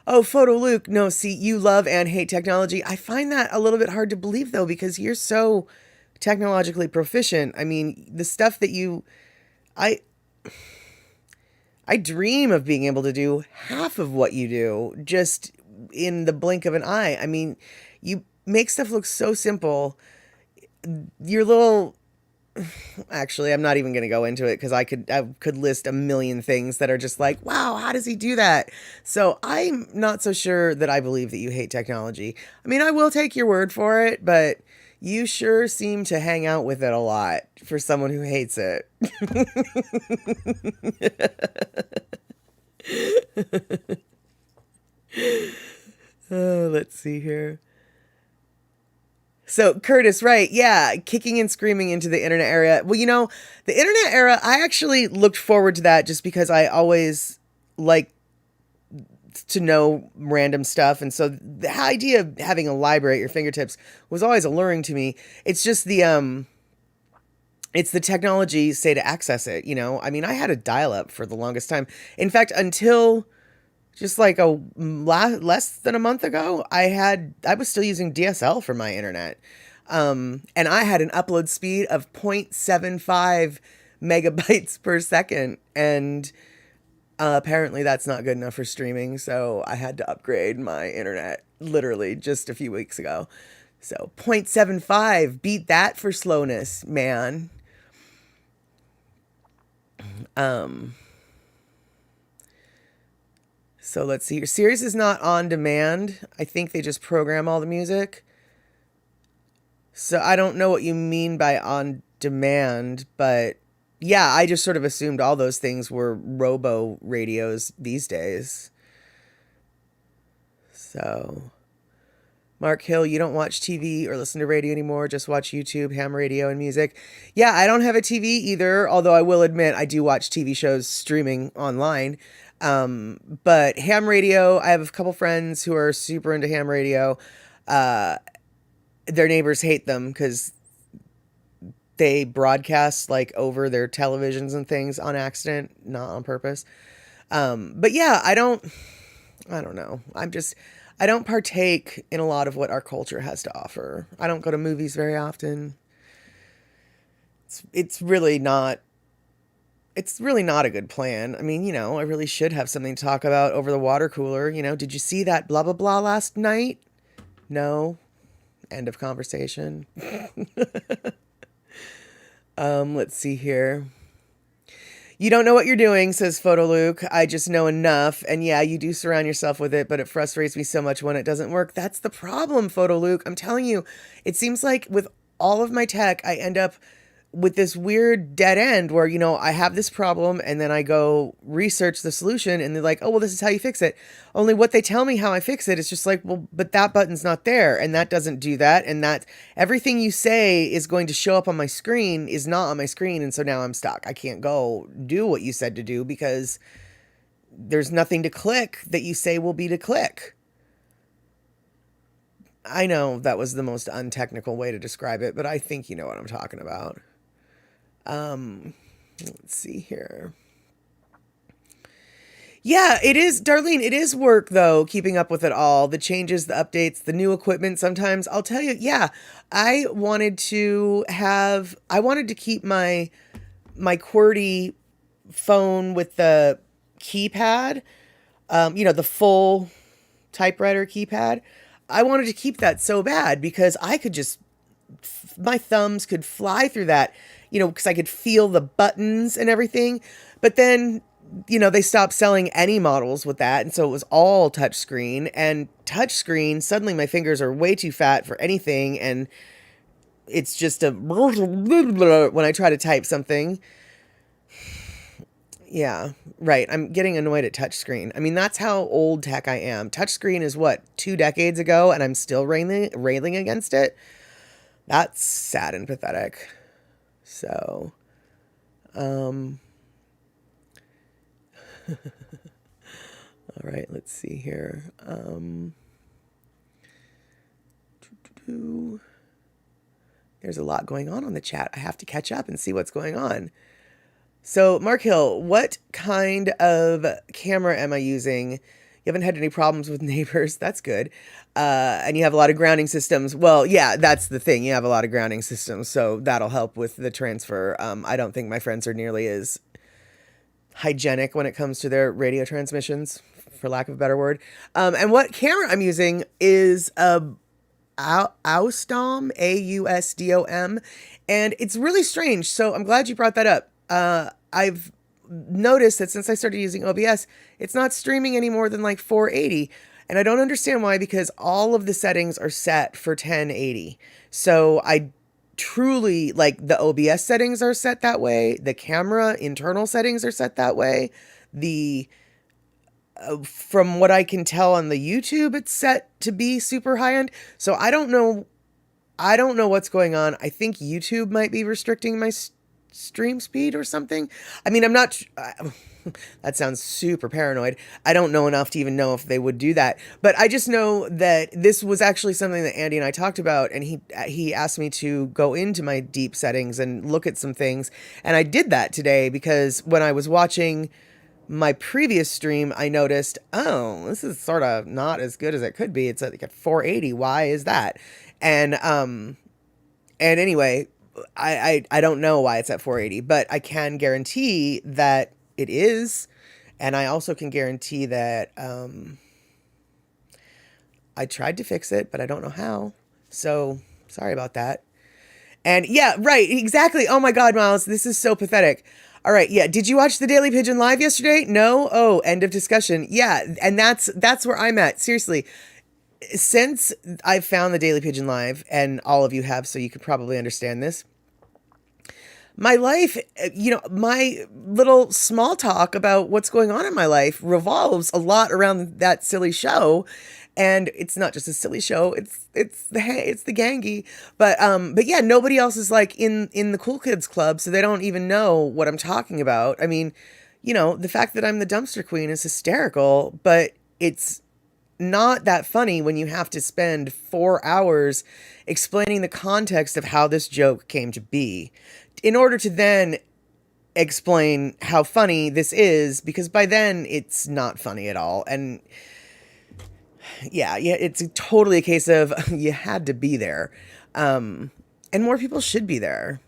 Oh, Photo Luke. No, see, you love and hate technology. I find that a little bit hard to believe, though, because you're so technologically proficient. I mean, the stuff that I, I dream of being able to do half of what you do just in the blink of an eye. I mean, you make stuff look so simple. Your little Actually, I'm not even going to go into it because I could list a million things that are just like, wow, how does he do that? So I'm not so sure that I believe that you hate technology. I mean, I will take your word for it, but you sure seem to hang out with it a lot for someone who hates it. Let's see here. So Curtis, right? Yeah, kicking and screaming into the internet era. Well, the internet era, I actually looked forward to that just because I always like to know random stuff, and so the idea of having a library at your fingertips was always alluring to me. It's just it's the technology, say, to access it. I mean, I had a dial-up for the longest time. In fact, until just like less than a month ago, I was still using DSL for my internet. And I had an upload speed of 0.75 megabytes per second. And apparently that's not good enough for streaming. So I had to upgrade my internet literally just a few weeks ago. So 0.75, beat that for slowness, man. So let's see. Your Sirius is not on demand. I think they just program all the music. So I don't know what you mean by on demand, but yeah, I just sort of assumed all those things were robo radios these days. So, Mark Hill, you don't watch TV or listen to radio anymore, just watch YouTube, ham radio, and music. Yeah, I don't have a TV either, although I will admit I do watch TV shows streaming online. But ham radio, I have a couple friends who are super into ham radio. Their neighbors hate them because they broadcast like over their televisions and things on accident, not on purpose. But yeah, I don't know. I don't partake in a lot of what our culture has to offer. I don't go to movies very often. It's really not a good plan. I mean, I really should have something to talk about over the water cooler. Did you see that blah, blah, blah last night? No. End of conversation. Let's see here. You don't know what you're doing, says Photo Luke. I just know enough. And yeah, you do surround yourself with it, but it frustrates me so much when it doesn't work. That's the problem, Photo Luke. I'm telling you, it seems like with all of my tech, I end up with this weird dead end where, I have this problem and then I go research the solution and they're like, oh, well, this is how you fix it. Only what they tell me how I fix it is just like, well, but that button's not there and that doesn't do that. And that everything you say is going to show up on my screen is not on my screen. And so now I'm stuck. I can't go do what you said to do because there's nothing to click that you say will be to click. I know that was the most untechnical way to describe it, but I think you know what I'm talking about. Let's see here. Yeah, it is, Darlene. It is work though, keeping up with it all. The changes, the updates, the new equipment. Sometimes I'll tell you, yeah, I wanted to keep my QWERTY phone with the keypad, the full typewriter keypad. I wanted to keep that so bad because my thumbs could fly through that, because I could feel the buttons and everything. But then, they stopped selling any models with that. And so it was all touchscreen. And touchscreen, suddenly my fingers are way too fat for anything. And it's just when I try to type something. Yeah, right. I'm getting annoyed at touchscreen. I mean, that's how old tech I am. Touchscreen is what, 2 decades ago, and I'm still railing against it. That's sad and pathetic. So, all right, let's see here. There's a lot going on the chat. I have to catch up and see what's going on. So, Mark Hill, what kind of camera am I using? You haven't had any problems with neighbors. That's good. And you have a lot of grounding systems. Well, yeah, that's the thing. You have a lot of grounding systems, so that'll help with the transfer. I don't think my friends are nearly as hygienic when it comes to their radio transmissions, for lack of a better word. And what camera I'm using is a Ausdom, AUSDOM, and it's really strange. So I'm glad you brought that up. I've noticed that since I started using OBS, it's not streaming any more than like 480. And I don't understand why, because all of the settings are set for 1080. So I truly, like, the OBS settings are set that way. The camera internal settings are set that way. From what I can tell on the YouTube, it's set to be super high end. So I don't know what's going on. I think YouTube might be restricting my stream speed or something. I mean, I'm not, that sounds super paranoid. I don't know enough to even know if they would do that, but I just know that this was actually something that Andy and I talked about, and he asked me to go into my deep settings and look at some things. And I did that today because when I was watching my previous stream, I noticed, oh, this is sort of not as good as it could be. It's like at 480. Why is that? And anyway, I don't know why it's at 480, but I can guarantee that it is. And I also can guarantee that I tried to fix it, but I don't know how. So sorry about that. And yeah, right, exactly. Oh my God, Miles, this is so pathetic. All right, yeah. Did you watch the Daily Pigeon live yesterday? No? Oh, end of discussion. Yeah, and that's where I'm at. Seriously. Since I've found the Daily Pigeon live, and all of you have, so you could probably understand this, my life, my little small talk about what's going on in my life revolves a lot around that silly show. And it's not just a silly show; it's the gangy. But yeah, nobody else is like in the cool kids club, so they don't even know what I'm talking about. I mean, the fact that I'm the dumpster queen is hysterical, but it's not that funny when you have to spend 4 hours explaining the context of how this joke came to be in order to then explain how funny this is, because by then it's not funny at all. And yeah, it's totally a case of you had to be there. And more people should be there.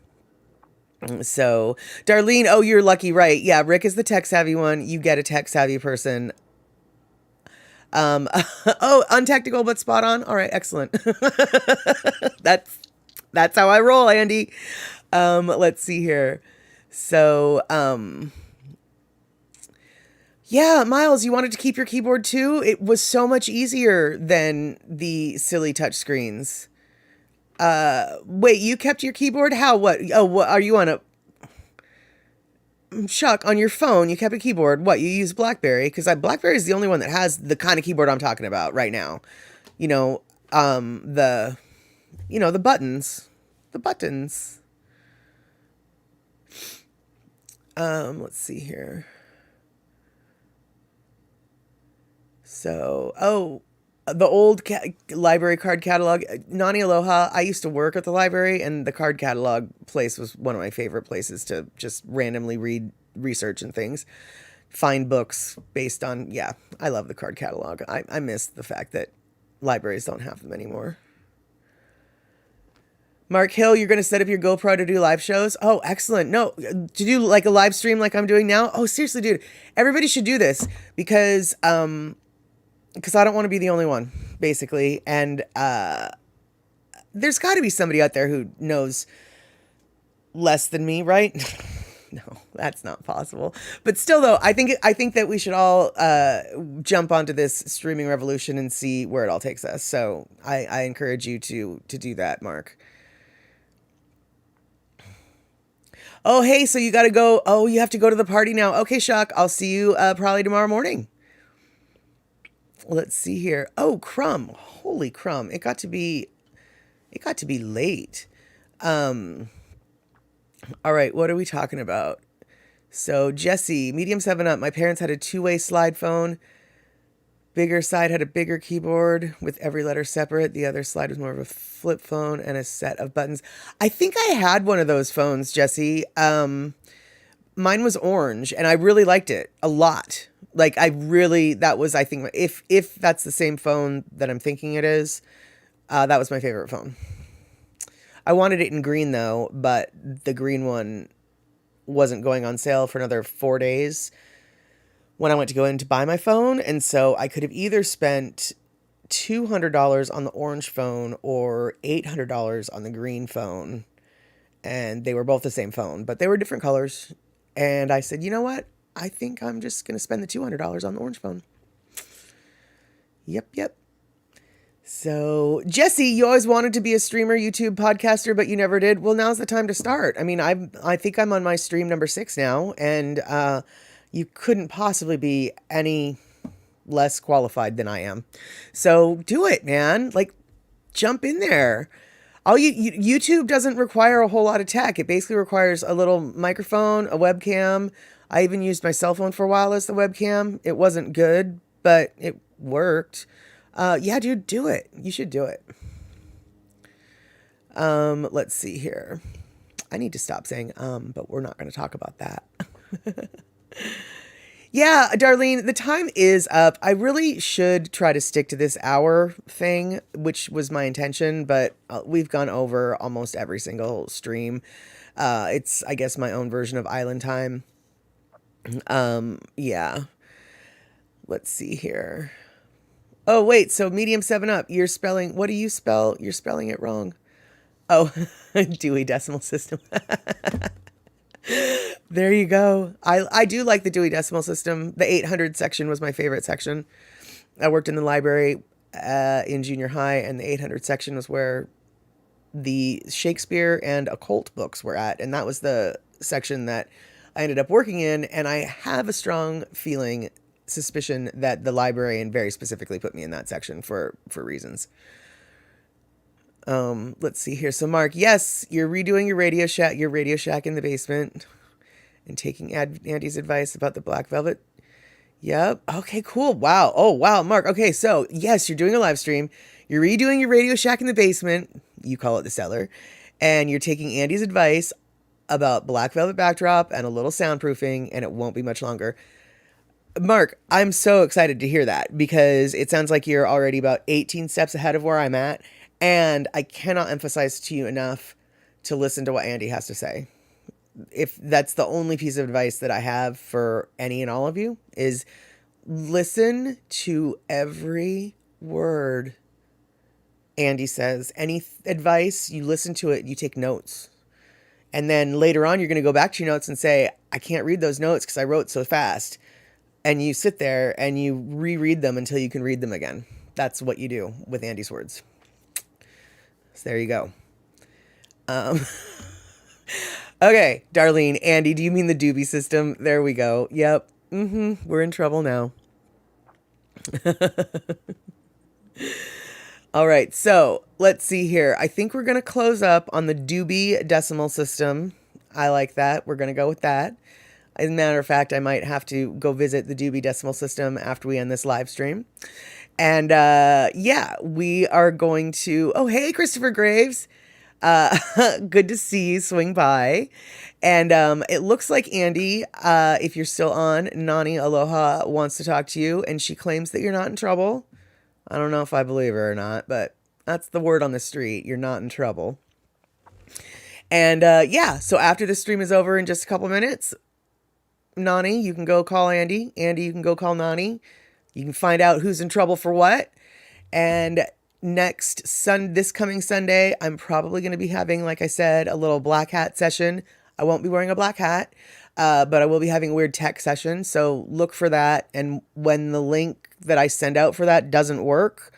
So, Darlene, oh, you're lucky, right? Yeah, Rick is the tech savvy one. You get a tech savvy person. Oh, untactical but spot on. All right, excellent. That's how I roll, Andy. Let's see here. So, yeah, Miles, you wanted to keep your keyboard too? It was so much easier than the silly touch screens. Wait, you kept your keyboard? How? What? Oh, what are you on a Chuck, on your phone, you kept a keyboard. What, you use BlackBerry? Because BlackBerry is the only one that has the kind of keyboard I'm talking about right now. The buttons. The buttons. Let's see here. So, The old library card catalog, Nani Aloha. I used to work at the library, and the card catalog place was one of my favorite places to just randomly read research and things, find books based on. Yeah, I love the card catalog. I miss the fact that libraries don't have them anymore. Mark Hill, you're going to set up your GoPro to do live shows? Oh, excellent. No, to do like a live stream like I'm doing now? Oh, seriously, dude. Everybody should do this because I don't want to be the only one, basically. And there's got to be somebody out there who knows less than me, right? No, that's not possible. But still, though, I think that we should all jump onto this streaming revolution and see where it all takes us. So I encourage you to do that, Mark. Oh, hey, so you got to go. Oh, you have to go to the party now. Okay, Shock, I'll see you probably tomorrow morning. Let's see here. Oh, Crumb. Holy Crumb. It got to be late. All right, what are we talking about? So, Jesse, medium 7 up. My parents had a two-way slide phone. Bigger side had a bigger keyboard with every letter separate. The other slide was more of a flip phone and a set of buttons. I think I had one of those phones, Jesse. Mine was orange, and I really liked it a lot. Like, that was, I think, if that's the same phone that I'm thinking it is, that was my favorite phone. I wanted it in green, though, but the green one wasn't going on sale for another 4 days when I went to go in to buy my phone. And so I could have either spent $200 on the orange phone or $800 on the green phone. And they were both the same phone, but they were different colors. And I said, you know what? I think I'm just going to spend the $200 on the orange phone. Yep. So, Jesse, you always wanted to be a streamer, YouTube podcaster, but you never did. Well, now's the time to start. I mean, I think I'm on my stream number 6 now, and you couldn't possibly be any less qualified than I am. So do it, man. Like, jump in there. YouTube doesn't require a whole lot of tech. It basically requires a little microphone, a webcam. I even used my cell phone for a while as the webcam. It wasn't good, but it worked. Yeah, dude, do it. You should do it. Let's see here. I need to stop saying, but we're not going to talk about that. Yeah, Darlene, the time is up. I really should try to stick to this hour thing, which was my intention, but we've gone over almost every single stream. It's, I guess, my own version of Island Time. Yeah. Let's see here. Oh, wait, so medium 7-up. What do you spell? You're spelling it wrong. Oh, Dewey Decimal System. There you go. I do like the Dewey Decimal System. The 800 section was my favorite section. I worked in the library in junior high, and the 800 section was where the Shakespeare and occult books were at, and that was the section that I ended up working in, and I have a strong suspicion that the librarian very specifically put me in that section for reasons. Let's see here. So Mark, yes, you're redoing your Radio Shack in the basement and taking Andy's advice about the black velvet. Yep. Okay, cool. Wow. Oh, wow, Mark. Okay, so yes, you're doing a live stream. You're redoing your Radio Shack in the basement. You call it the cellar. And you're taking Andy's advice about black velvet backdrop and a little soundproofing, and it won't be much longer. Mark, I'm so excited to hear that because it sounds like you're already about 18 steps ahead of where I'm at. And I cannot emphasize to you enough to listen to what Andy has to say. If that's the only piece of advice that I have for any and all of you, is listen to every word Andy says. Any advice, you listen to it, you take notes. And then later on, you're going to go back to your notes and say, I can't read those notes because I wrote so fast. And you sit there and you reread them until you can read them again. That's what you do with Andy's words. So there you go. Okay, Darlene, Andy, do you mean the Doobie System? There we go. Yep. We're in trouble now. All right, so let's see here. I think we're going to close up on the Doobie Decimal System. I like that. We're going to go with that. As a matter of fact, I might have to go visit the Doobie Decimal System after we end this live stream. And yeah, we are going to. Oh, hey, Christopher Graves. Good to see you swing by. And it looks like Andy, if you're still on, Nani Aloha wants to talk to you, and she claims that you're not in trouble. I don't know if I believe her or not, but that's the word on the street. You're not in trouble. And yeah, so after the stream is over in just a couple minutes, Nani, you can go call Andy. Andy, you can go call Nani. You can find out who's in trouble for what. And this coming Sunday, I'm probably going to be having, like I said, a little black hat session. I won't be wearing a black hat, but I will be having a weird tech session. So look for that. And when the link that I send out for that doesn't work,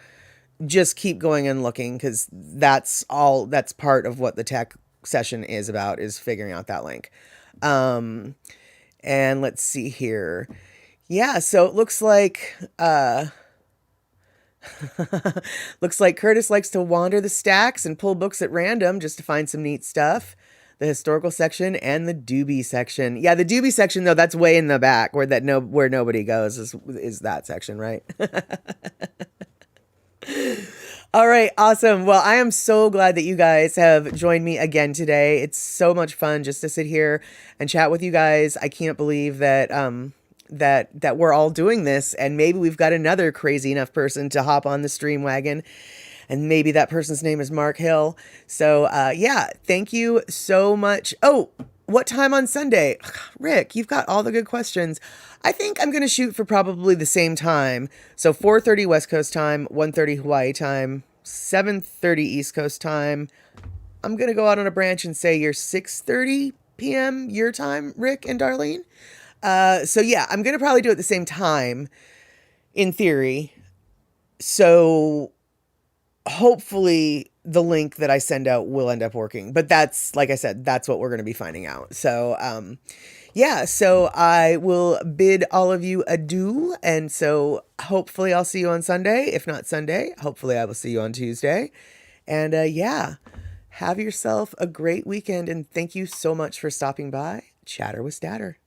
just keep going and looking, because that's part of what the tech session is about, is figuring out that link. And let's see here. Yeah, so it looks like looks like Curtis likes to wander the stacks and pull books at random just to find some neat stuff. The historical section and the doobie section. Yeah, the doobie section though, that's way in the back where nobody goes is that section, right? All right, awesome. Well, I am so glad that you guys have joined me again today. It's so much fun just to sit here and chat with you guys. I can't believe that that we're all doing this, and maybe we've got another crazy enough person to hop on the stream wagon, and maybe that person's name is Mark Hill. So yeah, thank you so much. Oh, what time on Sunday? Rick, you've got all the good questions. I think I'm going to shoot for probably the same time. So 4:30 West Coast time, 1:30 Hawaii time, 7:30 East Coast time. I'm going to go out on a branch and say you're 6:30 p.m. your time, Rick and Darlene. So yeah, I'm going to probably do it at the same time in theory. So hopefully the link that I send out will end up working, but that's, like I said, that's what we're going to be finding out. So, yeah, so I will bid all of you adieu. And so hopefully I'll see you on Sunday. If not Sunday, hopefully I will see you on Tuesday. And, yeah, have yourself a great weekend. And thank you so much for stopping by. Chatter with Statter.